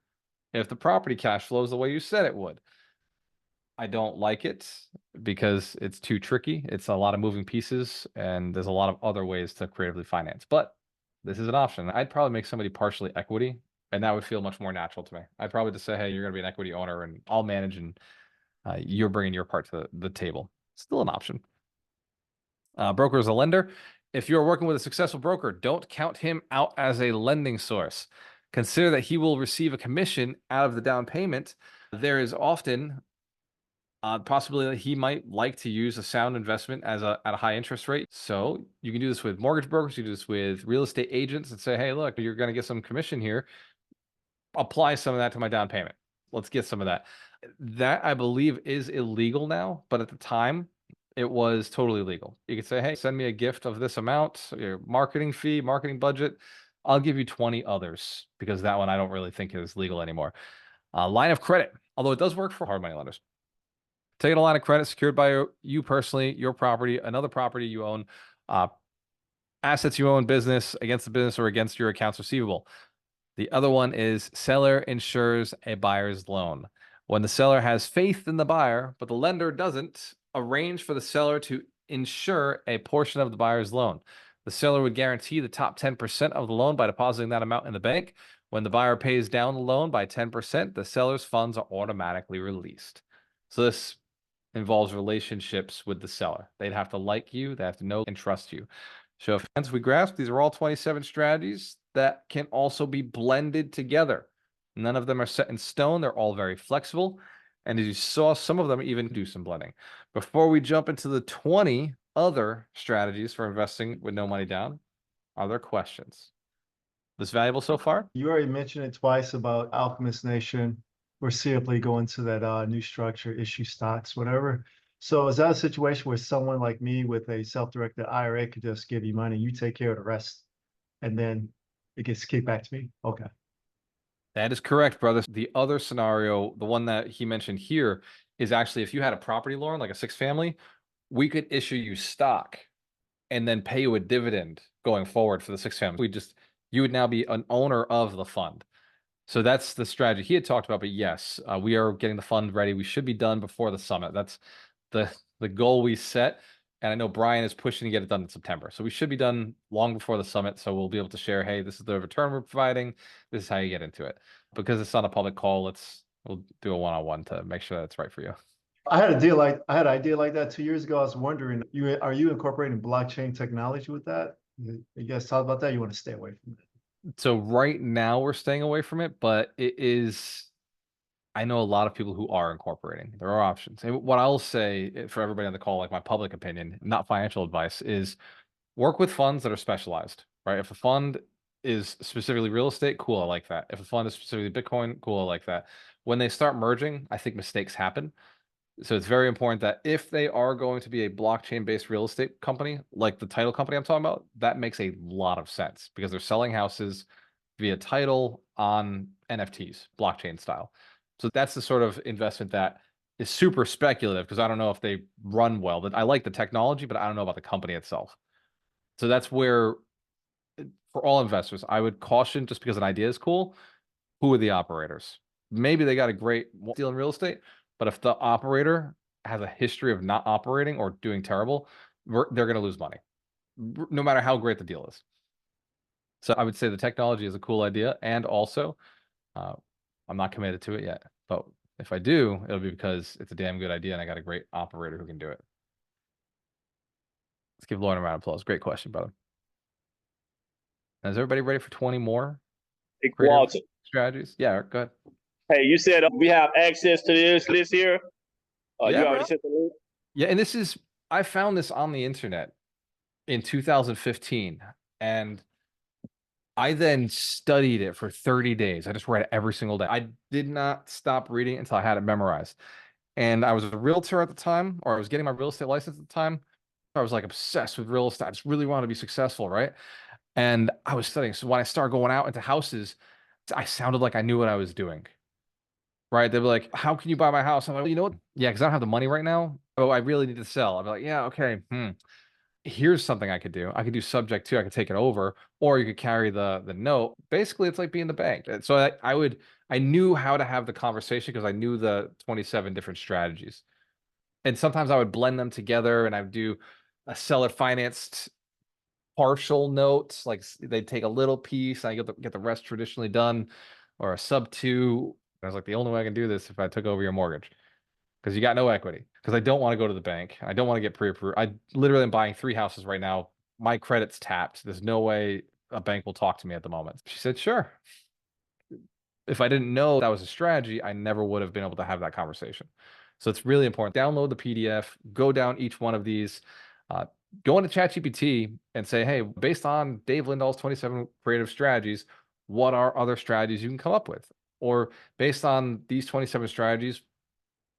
if the property cash flows the way you said it would. I don't like it because it's too tricky. It's a lot of moving pieces, and there's a lot of other ways to creatively finance. But this is an option. I'd probably make somebody partially equity, and that would feel much more natural to me. I'd probably just say, hey, you're going to be an equity owner, and I'll manage, and you're bringing your part to the table. Still an option. Broker is a lender. If you're working with a successful broker, don't count him out as a lending source. Consider that he will receive a commission out of the down payment. There is often possibility that he might like to use a sound investment at a high interest rate. So you can do this with mortgage brokers, you do this with real estate agents and say, hey, look, you're going to get some commission here. Apply some of that to my down payment. Let's get some of that. That I believe is illegal now, but at the time it was totally legal. You could say, hey, send me a gift of this amount, your marketing fee, marketing budget. I'll give you 20 others because that one I don't really think is legal anymore. Line of credit, although it does work for hard money lenders. Taking a line of credit secured by you personally, your property, another property you own, assets you own, business, against the business or against your accounts receivable. The other one is seller insures a buyer's loan. When the seller has faith in the buyer, but the lender doesn't, arrange for the seller to insure a portion of the buyer's loan. The seller would guarantee the top 10% of the loan by depositing that amount in the bank. When the buyer pays down the loan by 10%, the seller's funds are automatically released. So this involves relationships with the seller. They'd have to like you, they have to know and trust you. So if hands we grasp, these are all 27 strategies that can also be blended together. None of them are set in stone. They're all very flexible. And as you saw, some of them even do some blending. Before we jump into the 20 other strategies for investing with no money down, are there questions? This valuable so far? You already mentioned it twice about Alchemist Nation foreseeably going to that new structure, issue stocks, whatever. So is that a situation where someone like me with a self-directed IRA could just give you money, you take care of the rest, and then it gets kicked back to me? Okay. That is correct, brother. The other scenario, the one that he mentioned here, is actually if you had a property loan, like a 6-family, we could issue you stock and then pay you a dividend going forward for the 6-family. You would now be an owner of the fund. So that's the strategy he had talked about. But yes, we are getting the fund ready. We should be done before the summit. That's the goal we set. And I know Brian is pushing to get it done in September. So we should be done long before the summit. So we'll be able to share, hey, this is the return we're providing. This is how you get into it. Because it's not a public call, we'll do a one-on-one to make sure that's right for you. I had an idea like that 2 years ago. I was wondering, are you incorporating blockchain technology with that? You guys talk about that? You want to stay away from it? So right now we're staying away from it, but I know a lot of people who are incorporating. There are options. And what I'll say for everybody on the call, like my public opinion, not financial advice, is work with funds that are specialized, right? If a fund is specifically real estate, cool, I like that. If a fund is specifically Bitcoin, cool, I like that. When they start merging, I think mistakes happen. So it's very important that if they are going to be a blockchain-based real estate company, like the title company I'm talking about, that makes a lot of sense because they're selling houses via title on NFTs, blockchain style. So that's the sort of investment that is super speculative because I don't know if they run well. I like the technology, but I don't know about the company itself. So that's where, for all investors, I would caution just because an idea is cool, who are the operators? Maybe they got a great deal in real estate, but if the operator has a history of not operating or doing terrible, they're going to lose money, no matter how great the deal is. So I would say the technology is a cool idea. And also, I'm not committed to it yet. But if I do, it'll be because it's a damn good idea and I got a great operator who can do it. Let's give Lauren a round of applause. Great question, brother. Now, is everybody ready for 20 more Hey, Qual, strategies? Yeah, go ahead. Hey, you said we have access to this here. Yeah, You bro. already sent the link. Yeah, and I found this on the internet in 2015, and I then studied it for 30 days. I just read it every single day. I did not stop reading it until I had it memorized. And I was a realtor at the time, or I was getting my real estate license at the time. I was like obsessed with real estate. I just really wanted to be successful, right? And I was studying. So when I started going out into houses, I sounded like I knew what I was doing. Right? They'd be like, "How can you buy my house?" I'm like, "Well, you know what? Yeah, because I don't have the money right now. Oh, I really need to sell." I'd be like, "Yeah, okay. Here's something I could do. I could do subject to. I could take it over, or you could carry the note. Basically, it's like being the bank." And so I knew how to have the conversation because I knew the 27 different strategies. And sometimes I would blend them together, and I would do a seller financed partial notes, like they'd take a little piece, and I get the rest traditionally done, or a sub two. I was like, the only way I can do this if I took over your mortgage because you got no equity. Because I don't want to go to the bank. I don't want to get pre-approved. I literally am buying 3 houses right now. My credit's tapped. There's no way a bank will talk to me at the moment. She said, sure. If I didn't know that was a strategy, I never would have been able to have that conversation. So it's really important. Download the PDF, go down each one of these, uh, go into ChatGPT and say, hey, based on Dave Lindahl's 27 creative strategies, what are other strategies you can come up with? Or based on these 27 strategies,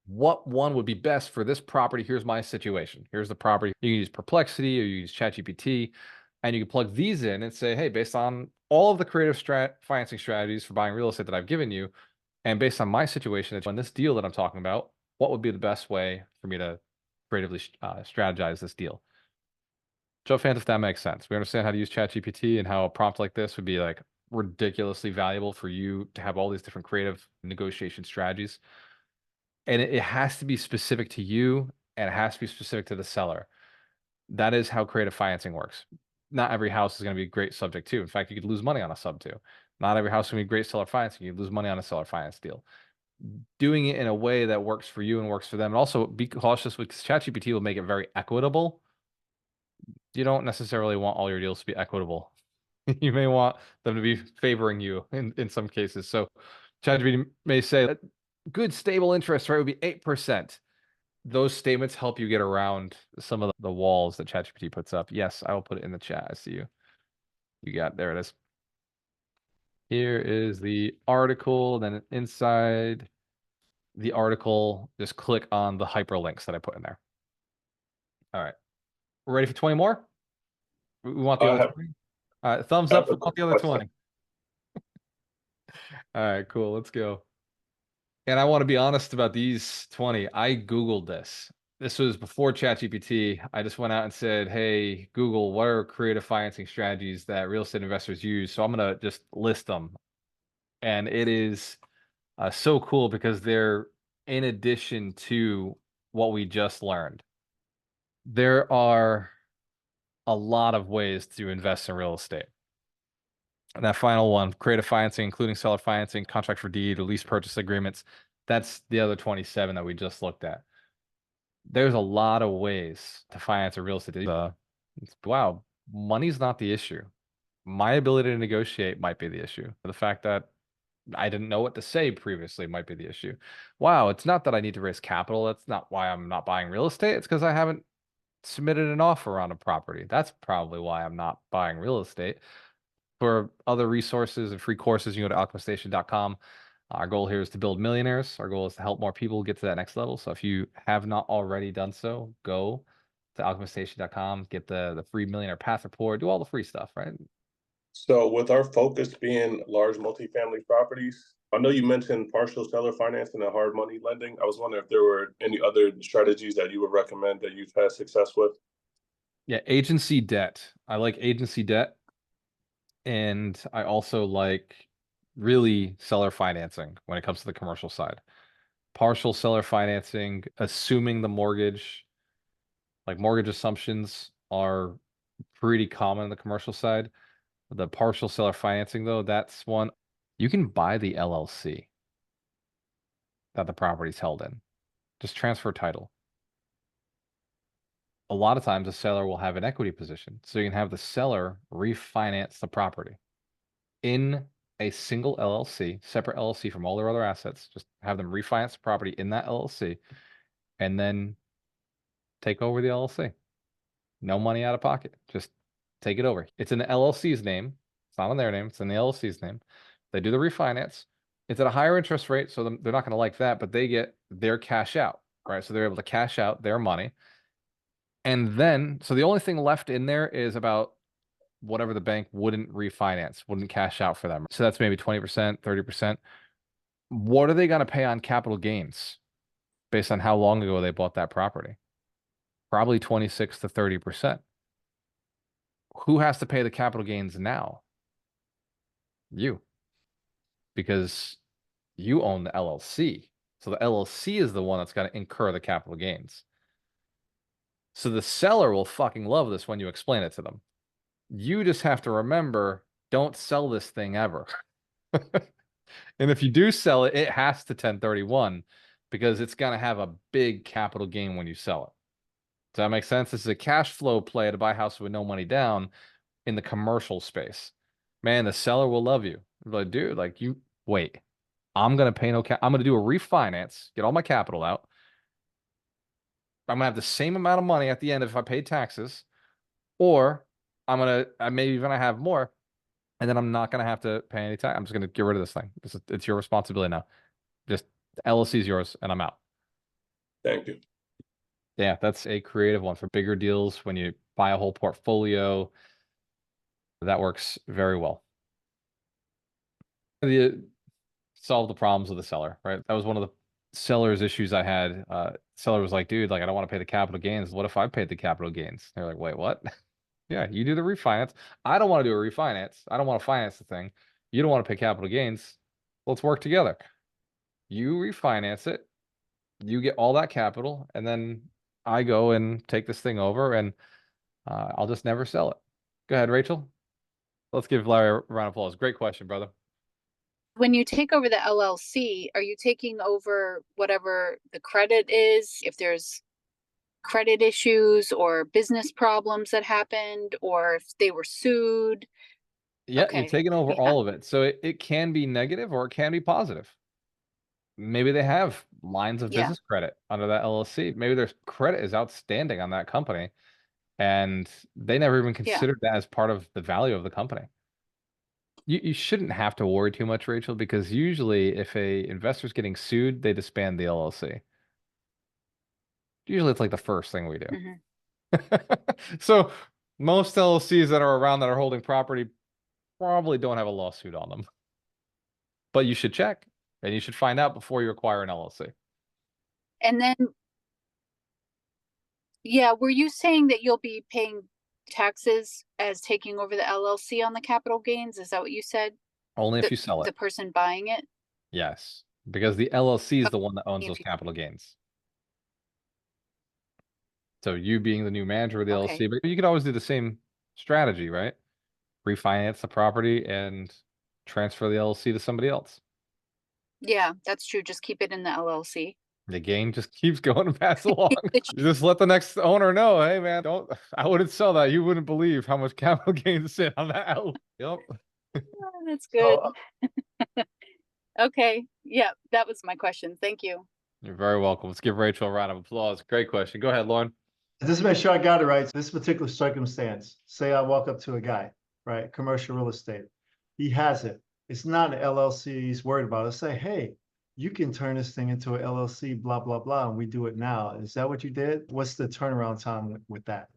what one would be best for this property? Here's my situation. Here's the property. You can use Perplexity or you use ChatGPT, and you can plug these in and say, hey, based on all of the creative financing strategies for buying real estate that I've given you, and based on my situation on this deal that I'm talking about, what would be the best way for me to creatively strategize this deal? Show of hands if that makes sense. We understand how to use ChatGPT and how a prompt like this would be like ridiculously valuable for you to have all these different creative negotiation strategies. And it has to be specific to you, and it has to be specific to the seller. That is how creative financing works. Not every house is going to be a great subject to. In fact, you could lose money on a sub two. Not every house is going to be great seller financing. You lose money on a seller finance deal. Doing it in a way that works for you and works for them. And also be cautious with ChatGPT will make it very equitable. You don't necessarily want all your deals to be equitable. You may want them to be favoring you in some cases. So ChatGPT may say that good stable interest rate would be 8%. Those statements help you get around some of the walls that ChatGPT puts up. Yes, I will put it in the chat. I see you. You got there. It is. Here is the article. Then inside the article, just click on the hyperlinks that I put in there. All right. We're ready for 20 more? We want the other 20? All right. Thumbs up if we want the other 20. All right, cool. Let's go. And I want to be honest about these 20. I Googled this. This was before ChatGPT. I just went out and said, hey, Google, what are creative financing strategies that real estate investors use? So I'm going to just list them. And it is so cool because they're in addition to what we just learned. There are a lot of ways to invest in real estate. And that final one, creative financing, including seller financing, contract for deed, or lease purchase agreements, that's the other 27 that we just looked at. There's a lot of ways to finance a real estate deal. Wow, money's not the issue. My ability to negotiate might be the issue. The fact that I didn't know what to say previously might be the issue. Wow, it's not that I need to raise capital. That's not why I'm not buying real estate. It's because I haven't submitted an offer on a property. That's probably why I'm not buying real estate. For other resources and free courses, you go to alchemiststation.com. Our goal here is to build millionaires. Our goal is to help more people get to that next level. So if you have not already done so, go to alchemiststation.com, get the free millionaire path report, do all the free stuff, right? So with our focus being large multifamily properties, I know you mentioned partial seller financing and hard money lending. I was wondering if there were any other strategies that you would recommend that you've had success with. Yeah, agency debt. I like agency debt. And I also like really seller financing when it comes to the commercial side. Partial seller financing, assuming the mortgage, like mortgage assumptions are pretty common in the commercial side. The partial seller financing, though, that's one you can buy the LLC that the property's held in. Just transfer title. A lot of times, the seller will have an equity position, so you can have the seller refinance the property in a single LLC, separate LLC from all their other assets. Just have them refinance the property in that LLC, and then take over the LLC. No money out of pocket. Just take it over. It's in the LLC's name. It's not in their name. It's in the LLC's name. They do the refinance. It's at a higher interest rate, so they're not going to like that, but they get their cash out, right? So they're able to cash out their money. And then, so the only thing left in there is about whatever the bank wouldn't refinance, wouldn't cash out for them. So that's maybe 20%, 30%. What are they going to pay on capital gains based on how long ago they bought that property? Probably 26 to 30%. Who has to pay the capital gains now? You. Because you own the LLC. So the LLC is the one that's got to incur the capital gains. So the seller will fucking love this when you explain it to them. You just have to remember, don't sell this thing ever. And if you do sell it, it has to 1031 because it's going to have a big capital gain when you sell it. Does that make sense? This is a cash flow play to buy a house with no money down in the commercial space. Man, the seller will love you. Like, dude, like you wait. I'm going to pay no I'm going to do a refinance, get all my capital out. I'm going to have the same amount of money at the end if I paid taxes, or I may even have more, and then I'm not going to have to pay any tax. I'm just going to get rid of this thing. It's your responsibility now. Just the LLC is yours, and I'm out. Thank you. Yeah, that's a creative one for bigger deals when you buy a whole portfolio. That works very well. Solve the problems of the seller, right? That was one of the seller's issues I had. Seller was like, dude, like I don't want to pay the capital gains. What if I paid the capital gains? They're like, wait, what? Yeah, you do the refinance. I don't want to do a refinance. I don't want to finance the thing. You don't want to pay capital gains. Let's work together. You refinance it. You get all that capital, and then I go and take this thing over, and I'll just never sell it. Go ahead, Rachel. Let's give Larry a round of applause. Great question, brother. When you take over the LLC, are you taking over whatever the credit is? If there's credit issues or business problems that happened, or if they were sued? Yeah, you're Okay. taking over Yeah. all of it. So it can be negative or it can be positive. Maybe they have lines of Yeah. business credit under that LLC. Maybe their credit is outstanding on that company, and they never even considered that as part of the value of the company. You shouldn't have to worry too much, Rachel, because usually if a investor's getting sued, they disband the LLC. Usually it's like the first thing we do. So most LLCs that are around that are holding property probably don't have a lawsuit on them. But you should check, and you should find out before you acquire an LLC. And then, yeah, were you saying that you'll be paying taxes as taking over the LLC on the capital gains? Is that what you said? Only if you sell The it. person buying it? Yes, because the LLC is the one that owns If those you- capital gains. So you being the new manager of the Okay. LLC, but you could always do the same strategy, right? Refinance the property and transfer the LLC to somebody else. Yeah, that's true. Just keep it in the LLC. The game just keeps going and pass along. The You just let the next owner know, hey man, I wouldn't sell that. You wouldn't believe how much capital gains sit on that. Yep. Oh, that's good. So, Okay. Yeah, that was my question. Thank you. You're very welcome. Let's give Rachel a round of applause. Great question. Go ahead, Lauren. just to make sure I got it right, this particular circumstance, say I walk up to a guy, right, commercial real estate. He has it. It's not an LLC he's worried about. Let's say, hey, you can turn this thing into an LLC, blah, blah, blah, and we do it now. Is that what you did? What's the turnaround time with that?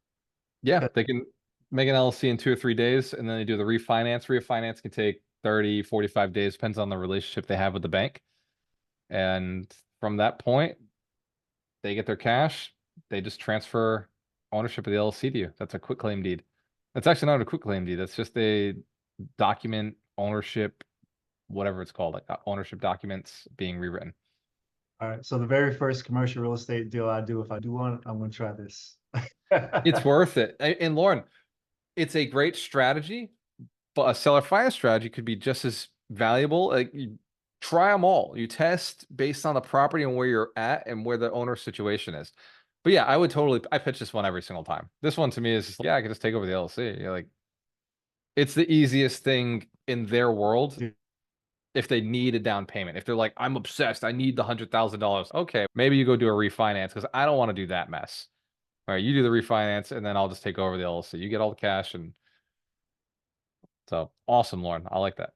Yeah, they can make an LLC in 2 or 3 days, and then they do the refinance. Refinance can take 30, 45 days, depends on the relationship they have with the bank. And from that point, they get their cash. They just transfer ownership of the LLC to you. That's a quitclaim deed. That's actually not a quitclaim deed. That's just a document ownership, whatever it's called, like ownership documents being rewritten. All right. So the very first commercial real estate deal I do, if I do one, I'm going to try this. It's worth it. And Lauren, it's a great strategy, but a seller finance strategy could be just as valuable. Like you try them all. You test based on the property and where you're at and where the owner's situation is. But yeah, I pitch this one every single time. This one to me is just, yeah, I can just take over the LLC. You're like, it's the easiest thing in their world. if they need a down payment. If they're like, I'm obsessed, I need the $100,000. Okay, maybe you go do a refinance because I don't want to do that mess. All right, you do the refinance, and then I'll just take over the LLC. You get all the cash, and so awesome, Lauren. I like that.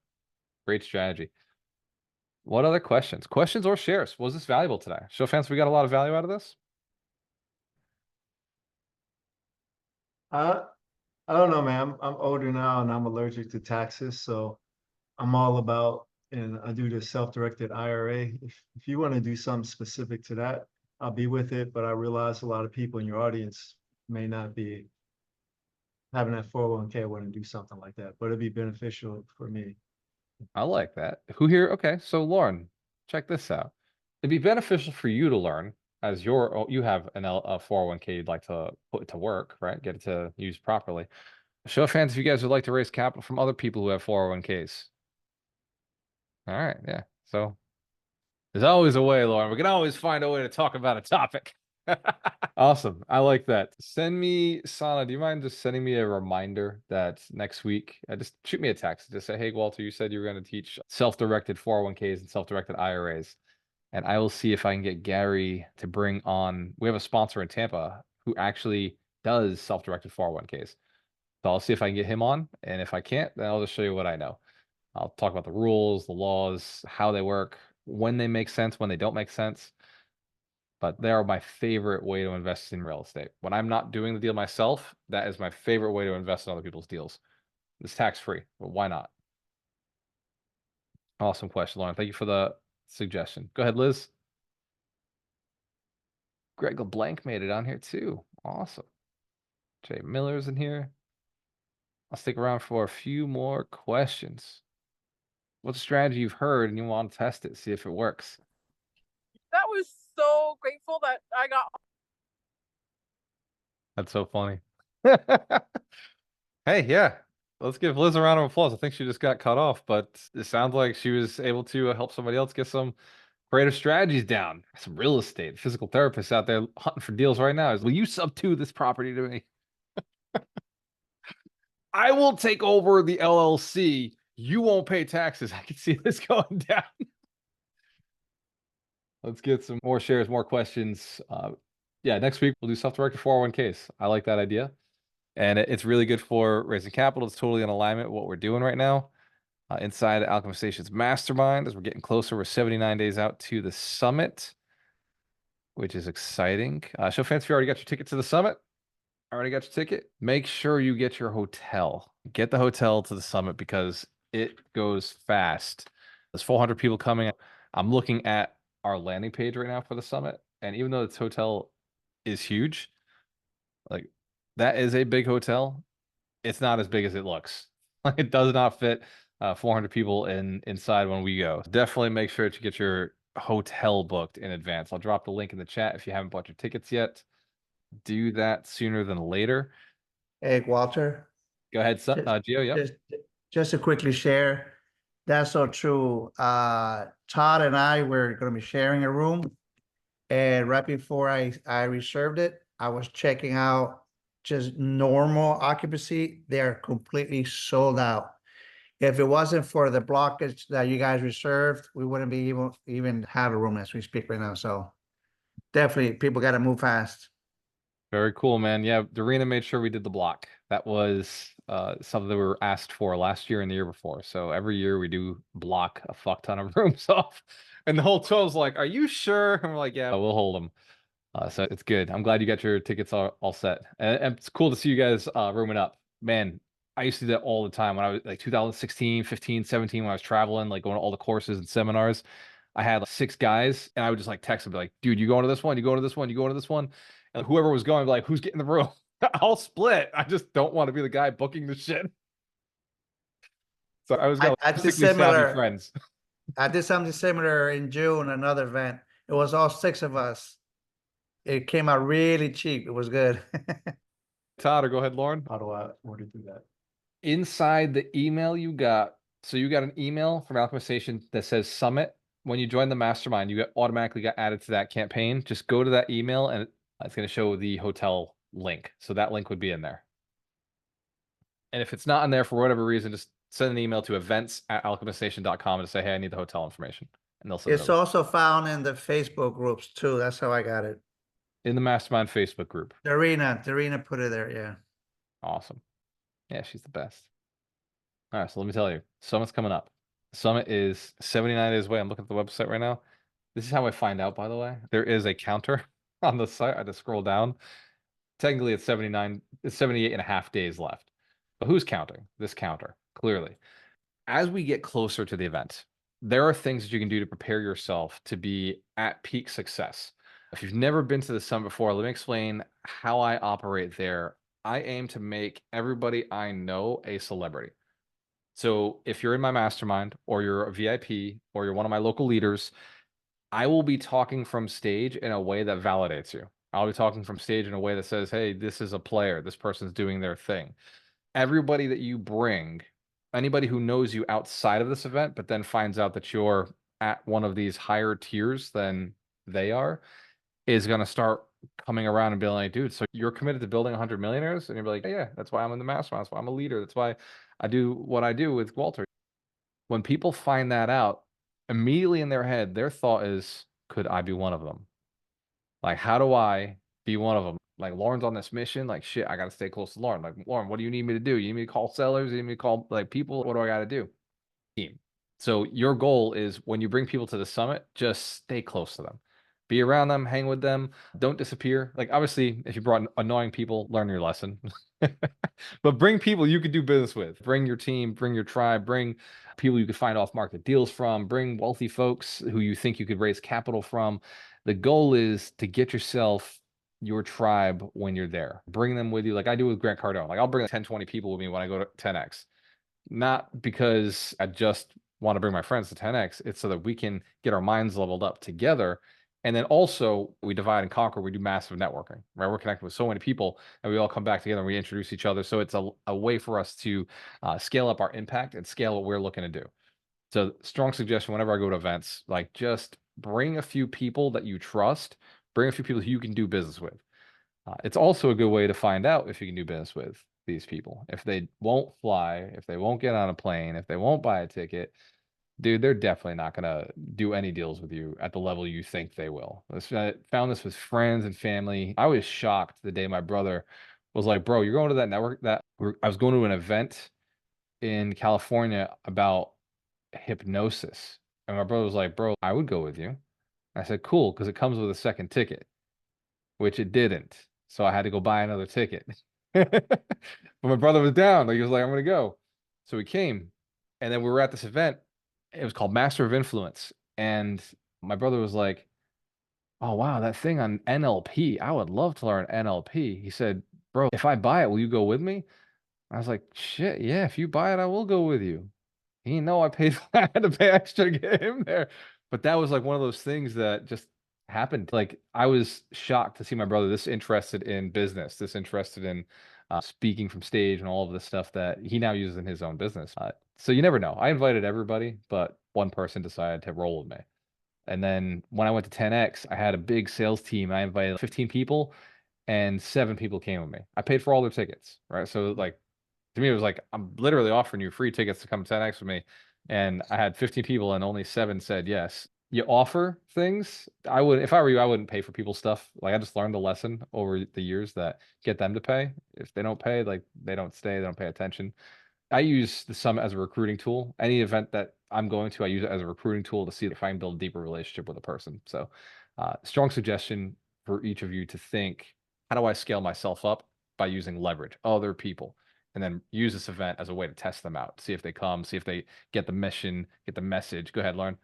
Great strategy. What other questions? Questions or shares? Was this valuable today? Show of hands, we got a lot of value out of this. I don't know, man. I'm older now and I'm allergic to taxes, so I'm all about, and I do the self-directed IRA. If you want to do something specific to that, I'll be with it. But I realize a lot of people in your audience may not be having that 401k want to do something like that, but it'd be beneficial for me. I like that. Who here? Okay, so Lauren, check this out. It'd be beneficial for you to learn as you have a 401k you'd like to put to work, right? Get it to use properly. Show of hands if you guys would like to raise capital from other people who have 401ks. All right, yeah. So there's always a way, Lauren. We can always find a way to talk about a topic. Awesome. I like that. Send me, Sana, do you mind just sending me a reminder that next week, just shoot me a text. Just say, hey, Walter, you said you were going to teach self-directed 401ks and self-directed IRAs. And I will see if I can get Gary to bring on, we have a sponsor in Tampa who actually does self-directed 401ks. So I'll see if I can get him on. And if I can't, then I'll just show you what I know. I'll talk about the rules, the laws, how they work, when they make sense, when they don't make sense. But they are my favorite way to invest in real estate. When I'm not doing the deal myself, that is my favorite way to invest in other people's deals. It's tax-free, but why not? Awesome question, Lauren. Thank you for the suggestion. Go ahead, Liz. Greg LeBlanc made it on here too. Awesome. Jay Miller's in here. I'll stick around for a few more questions. What's a strategy you've heard and you want to test it, see if it works? That was so grateful that I got. That's so funny. Hey, yeah. Let's give Liz a round of applause. I think she just got cut off, but it sounds like she was able to help somebody else get some creative strategies down. Some real estate, physical therapists out there hunting for deals right now. Will you sub to this property to me? I will take over the LLC. You won't pay taxes. I can see this going down. Let's get some more shares, more questions. Yeah, next week we'll do self-directed 401ks. I like that idea. And it's really good for raising capital. It's totally in alignment with what we're doing right now inside Alchemist Station's mastermind as we're getting closer. We're 79 days out to the summit, which is exciting. Show fans, if you already got your ticket to the summit, already got your ticket, make sure you get your hotel. Get the hotel to the summit because it goes fast. There's 400 people coming. I'm looking at our landing page right now for the summit. And even though this hotel is huge, like that is a big hotel, it's not as big as it looks. It does not fit 400 people inside when we go. Definitely make sure to get your hotel booked in advance. I'll drop the link in the chat if you haven't bought your tickets yet. Do that sooner than later. Hey, Walter. Go ahead, Gio. Yep. Just to quickly share, that's so true. Todd and I were going to be sharing a room, and right before I reserved it, I was checking out just normal occupancy. They're completely sold out. If it wasn't for the blockage that you guys reserved, we wouldn't be even have a room as we speak right now. So definitely, people got to move fast. Very cool, man. Yeah, Dorena made sure we did the block. That was something that we were asked for last year and the year before. So every year we do block a fuck ton of rooms off. And the whole 12's like, are you sure? And we're like, yeah, we'll hold them. So it's good. I'm glad you got your tickets all set. And it's cool to see you guys rooming up. Man, I used to do that all the time when I was like 2016, 15, 17, when I was traveling, like going to all the courses and seminars. I had like 6 guys and I would just like text them, be like, dude, you going to this one? You going to this one? You going to this one? And whoever was going, be like, who's getting the room? I'll split. I just don't want to be the guy booking the shit. So I was got like, savvy friends. I did something similar in June, another event. It was all 6 of us. It came out really cheap. It was good. Todd, or go ahead, Lauren. How do I order do that? Inside the email you got, so you got an email from Alchemist Station that says Summit. When you join the mastermind, you automatically got added to that campaign. Just go to that email and it's going to show the hotel link. So that link would be in there. And if it's not in there for whatever reason, just send an email to events@alchemistnation.com and say, hey, I need the hotel information. And they'll send it It's over. also found in the Facebook groups too. That's how I got it. In the Mastermind Facebook group. Darina put it there, yeah. Awesome. Yeah, she's the best. All right, so let me tell you, Summit's coming up. Summit is 79 days away. I'm looking at the website right now. This is how I find out, by the way. There is a counter on the site. I had to scroll down. Technically, it's 79, it's 78 and a half days left. But who's counting? This counter, clearly. As we get closer to the event, there are things that you can do to prepare yourself to be at peak success. If you've never been to the summit before, let me explain how I operate there. I aim to make everybody I know a celebrity. So if you're in my mastermind or you're a VIP or you're one of my local leaders, I will be talking from stage in a way that validates you. I'll be talking from stage in a way that says, hey, this is a player. This person's doing their thing. Everybody that you bring, anybody who knows you outside of this event, but then finds out that you're at one of these higher tiers than they are, is going to start coming around and being like, dude, so you're committed to building 100 millionaires? And you'll be like, yeah, that's why I'm in the mastermind. That's why I'm a leader. That's why I do what I do with Walter. When people find that out, immediately in their head, their thought is, could I be one of them? Like, how do I be one of them? Like, Lauren's on this mission. Like, shit, I got to stay close to Lauren. Like, Lauren, what do you need me to do? You need me to call sellers? You need me to call like people? What do I got to do? Team. So your goal is when you bring people to the summit, just stay close to them. Be around them, hang with them, don't disappear. Like, obviously, if you brought annoying people, learn your lesson. But bring people you could do business with. Bring your team, bring your tribe, bring people you could find off market deals from, bring wealthy folks who you think you could raise capital from. The goal is to get yourself your tribe when you're there. Bring them with you, like I do with Grant Cardone. Like, I'll bring 10, 20 people with me when I go to 10X. Not because I just want to bring my friends to 10X. It's so that we can get our minds leveled up together. And then also we divide and conquer. We do massive networking, right? We're connected with so many people and we all come back together and we introduce each other. So it's a way for us to scale up our impact and scale what we're looking to do. So strong suggestion, whenever I go to events, like just bring a few people that you trust, bring a few people who you can do business with. It's also a good way to find out if you can do business with these people. If they won't fly, if they won't get on a plane, if they won't buy a ticket, dude, they're definitely not going to do any deals with you at the level you think they will. I found this with friends and family. I was shocked the day my brother was like, bro, you're going to that network I was going to an event in California about hypnosis. And my brother was like, bro, I would go with you. I said, cool, because it comes with a second ticket, which it didn't. So I had to go buy another ticket. But my brother was down. Like, he was like, I'm going to go. So he came. And then we were at this event. It was called Master of Influence. And my brother was like, oh, wow, that thing on NLP. I would love to learn NLP. He said, bro, if I buy it, will you go with me? I was like, shit, yeah, if you buy it, I will go with you. He didn't know I paid, I had to pay extra to get him there. But that was like one of those things that just happened. Like, I was shocked to see my brother this interested in business, this interested in speaking from stage and all of the stuff that he now uses in his own business. So you never know. I invited everybody, but one person decided to roll with me. And then when I went to 10X, I had a big sales team. I invited 15 people and 7 people came with me. I paid for all their tickets, right? So like, to me, it was like, I'm literally offering you free tickets to come to 10X with me. And I had 15 people and only 7 said yes. You offer things. If I were you, I wouldn't pay for people's stuff. Like, I just learned a lesson over the years that get them to pay. If they don't pay, like, they don't stay, they don't pay attention. I use the summit as a recruiting tool. Any event that I'm going to, I use it as a recruiting tool to see if I can build a deeper relationship with a person. So strong suggestion for each of you to think, how do I scale myself up by using leverage, other people, and then use this event as a way to test them out, see if they come, see if they get the mission, get the message. Go ahead, Lauren.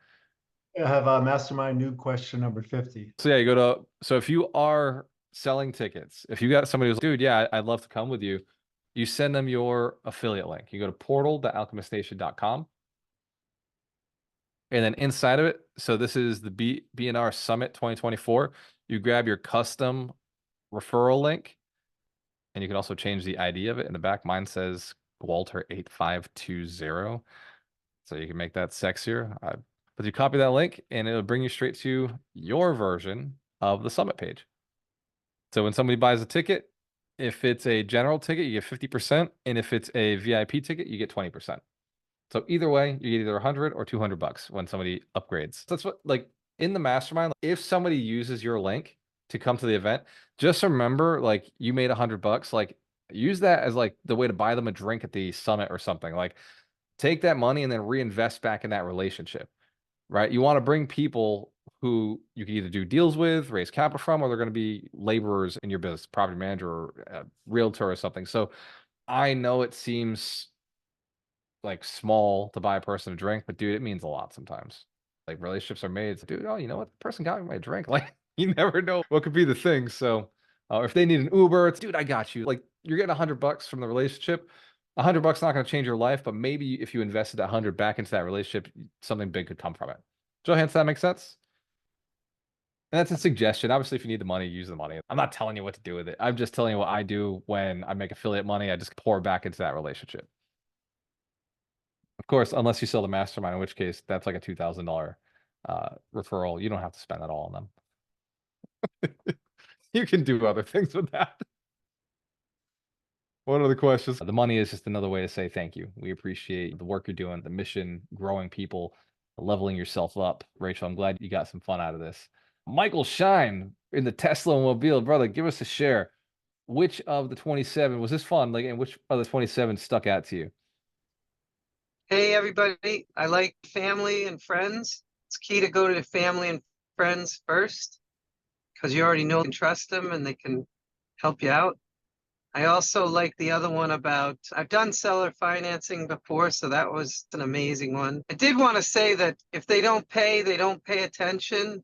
I have a mastermind new question number 50. So yeah, so if you are selling tickets, if you got somebody who's like, dude, yeah, I'd love to come with you, you send them your affiliate link. You go to portal.alchemistnation.com. And then inside of it, so this is the BNR Summit 2024. You grab your custom referral link, and you can also change the ID of it. In the back, mine says Walter8520. So you can make that sexier. But you copy that link, and it'll bring you straight to your version of the Summit page. So when somebody buys a ticket, if it's a general ticket, you get 50%. And if it's a VIP ticket, you get 20%. So either way, you get either 100 or 200 bucks when somebody upgrades. So that's what, like, in the mastermind, if somebody uses your link to come to the event, just remember, like, you made 100 bucks, like, use that as like the way to buy them a drink at the summit or something. Like, take that money and then reinvest back in that relationship, right? You want to bring people who you can either do deals with, raise capital from, or they're going to be laborers in your business, property manager or a realtor or something. So I know it seems like small to buy a person a drink, but dude, it means a lot sometimes. Like, relationships are made. It's, dude, oh, you know what? The person got me my drink. Like, you never know what could be the thing. So, if they need an Uber, it's, dude, I got you. Like, you're getting 100 bucks from the relationship. 100 bucks not going to change your life, but maybe if you invested 100 back into that relationship, something big could come from it. Joe Hans, that makes sense. And that's a suggestion. Obviously, if you need the money, use the money. I'm not telling you what to do with it. I'm just telling you what I do when I make affiliate money. I just pour back into that relationship. Of course, unless you sell the mastermind, in which case that's like a $2,000 referral. You don't have to spend that all on them. You can do other things with that. What are the questions? The money is just another way to say thank you. We appreciate the work you're doing, the mission, growing people, leveling yourself up. Rachel, I'm glad you got some fun out of this. Michael Shine in the Tesla Mobile, brother, give us a share. Which of the 27 was this fun? Like, and which of the 27 stuck out to you? Hey, everybody. I like family and friends. It's key to go to the family and friends first because you already know and trust them and they can help you out. I also like the other one about, I've done seller financing before, so that was an amazing one. I did want to say that if they don't pay, they don't pay attention.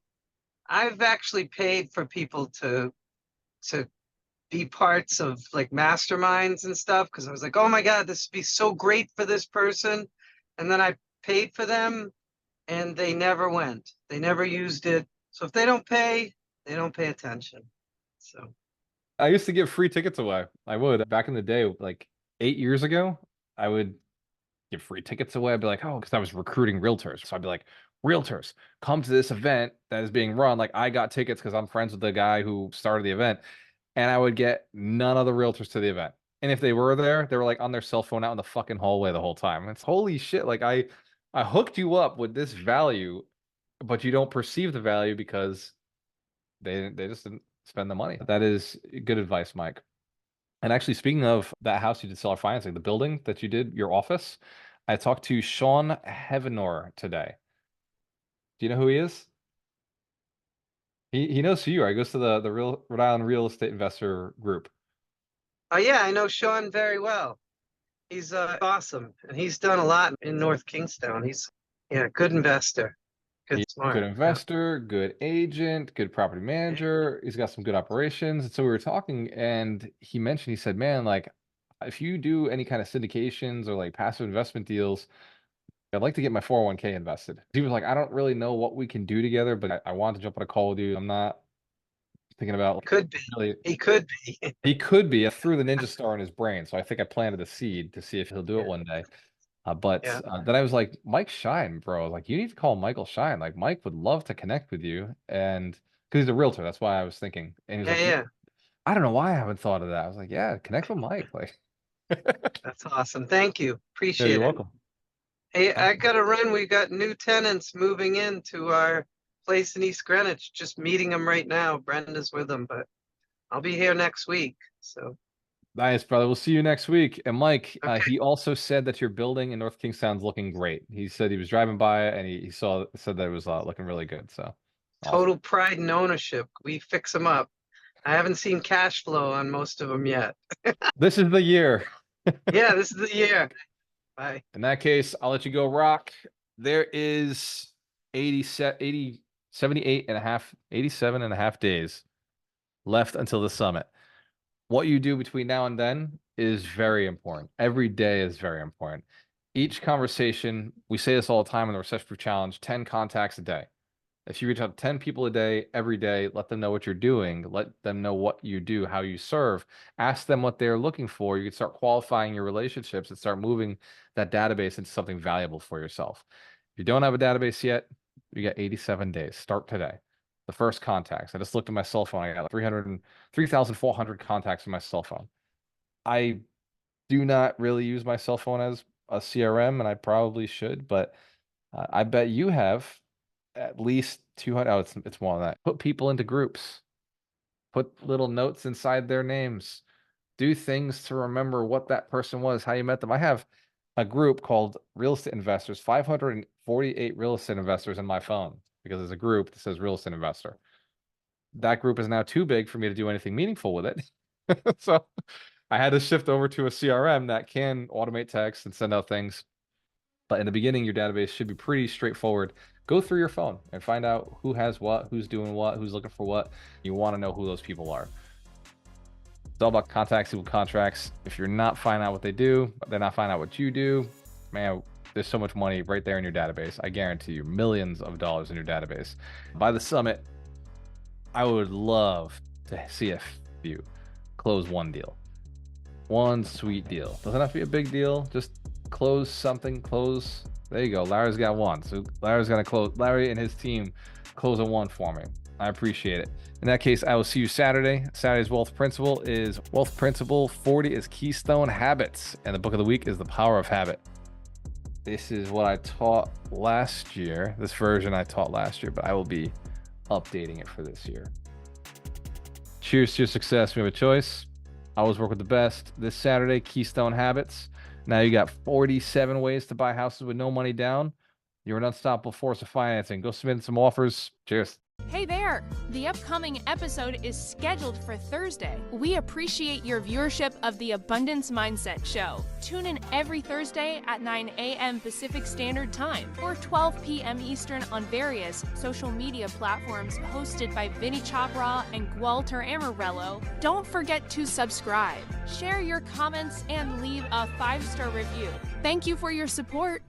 I've actually paid for people to be parts of like masterminds and stuff because I was like, oh my God, this would be so great for this person. And then I paid for them and they never went. They never used it. So if they don't pay, they don't pay attention. So I used to give free tickets away. I would. Back in the day, like 8 years ago, I would give free tickets away. I'd be like, oh, because I was recruiting realtors. So I'd be like, realtors, come to this event that is being run. Like, I got tickets because I'm friends with the guy who started the event. And I would get none of the realtors to the event. And if they were there, they were like on their cell phone out in the fucking hallway the whole time. It's holy shit. Like, I hooked you up with this value, but you don't perceive the value because they just didn't spend the money. That is good advice, Mike. And actually, speaking of that house you did seller financing, the building that you did, your office, I talked to Sean Heavenor today. Do you know who he is? He knows who you are. He goes to the real Rhode Island Real Estate Investor Group. oh yeah, I know Sean very well. He's awesome. And he's done a lot in North Kingstown. He's a good investor. Good, smart. Good investor, good agent, good property manager. He's got some good operations. And so we were talking, and he mentioned, he said, man, like, if you do any kind of syndications or like passive investment deals, I'd like to get my 401k invested. He was like, I don't really know what we can do together, but I want to jump on a call with you. I'm not thinking about like, Could be. really. He could be. He could be. I threw the ninja star in his brain, so I think I planted a seed to see if he'll do it one day. But then I was like, Mike Shine, bro. Like, you need to call Michael Shine. Like, Mike would love to connect with you, and because he's a realtor, that's why I was thinking. And he's like, I don't know why I haven't thought of that. I was like, yeah, connect with Mike. Like, that's awesome. Thank you. yeah, Appreciate you're it. welcome. Hey, I got to run. We got new tenants moving into our place in East Greenwich. Just meeting them right now. Brenda's with them, but I'll be here next week. So Nice, brother. We'll see you next week. And Mike, okay. He also said that your building in North Kingstown's looking great. He said he was driving by it and he said that it was looking really good. So Total pride and ownership. We fix them up. I haven't seen cash flow on most of them yet. this is the year. Yeah, this is the year. Bye. In that case, I'll let you go rock. There is 78 and a half, 87 and a half days left until the summit. What you do between now and then is very important. Every day is very important. Each conversation, we say this all the time in the Recession Proof Challenge, 10 contacts a day. If you reach out to 10 people a day, every day, let them know what you're doing. Let them know what you do, how you serve. Ask them what they're looking for. You can start qualifying your relationships and start moving that database into something valuable for yourself. If you don't have a database yet, you got 87 days. Start today. The first contacts. I just looked at my cell phone. I got 3,400 contacts on my cell phone. I do not really use my cell phone as a CRM, and I probably should, but I bet you have at least 200. Oh, it's more than that. Put people into groups. Put little notes inside their names. Do things to remember what that person was, how you met them. I have a group called Real Estate Investors, 548 real estate investors in my phone, because there's a group that says Real Estate Investor. That group is now too big for me to do anything meaningful with it. So I had to shift over to a CRM that can automate text and send out things. But in the beginning, your database should be pretty straightforward. Go through your phone and find out who has what, who's doing what, who's looking for what. You want to know who those people are. It's all about contacts with contracts. If you're not finding out what they do, but they're not finding out what you do, man, there's so much money right there in your database. I guarantee you, millions of dollars in your database. By the summit, I would love to see a few close one deal. One sweet deal. Doesn't have to be a big deal. Just close something. Close. There you go. Larry's got one. So Larry's going to close. Larry and his team close a one for me. I appreciate it. In that case, I will see you Saturday. Saturday's Wealth Principle is Wealth Principle 40 is Keystone Habits. And the book of the week is The Power of Habit. This is what I taught last year. This version I taught last year, but I will be updating it for this year. Cheers to your success. We have a choice. Always work with the best. This Saturday, Keystone Habits. Now you got 47 ways to buy houses with no money down. You're an unstoppable force of financing. Go submit some offers. Cheers. Hey there! The upcoming episode is scheduled for Thursday. We appreciate your viewership of the Abundance Mindset Show. Tune in every Thursday at 9 a.m. Pacific Standard Time or 12 p.m. Eastern on various social media platforms hosted by Vinney Chopra and Walter Amarello. Don't forget to subscribe, share your comments, and leave a 5-star review. Thank you for your support.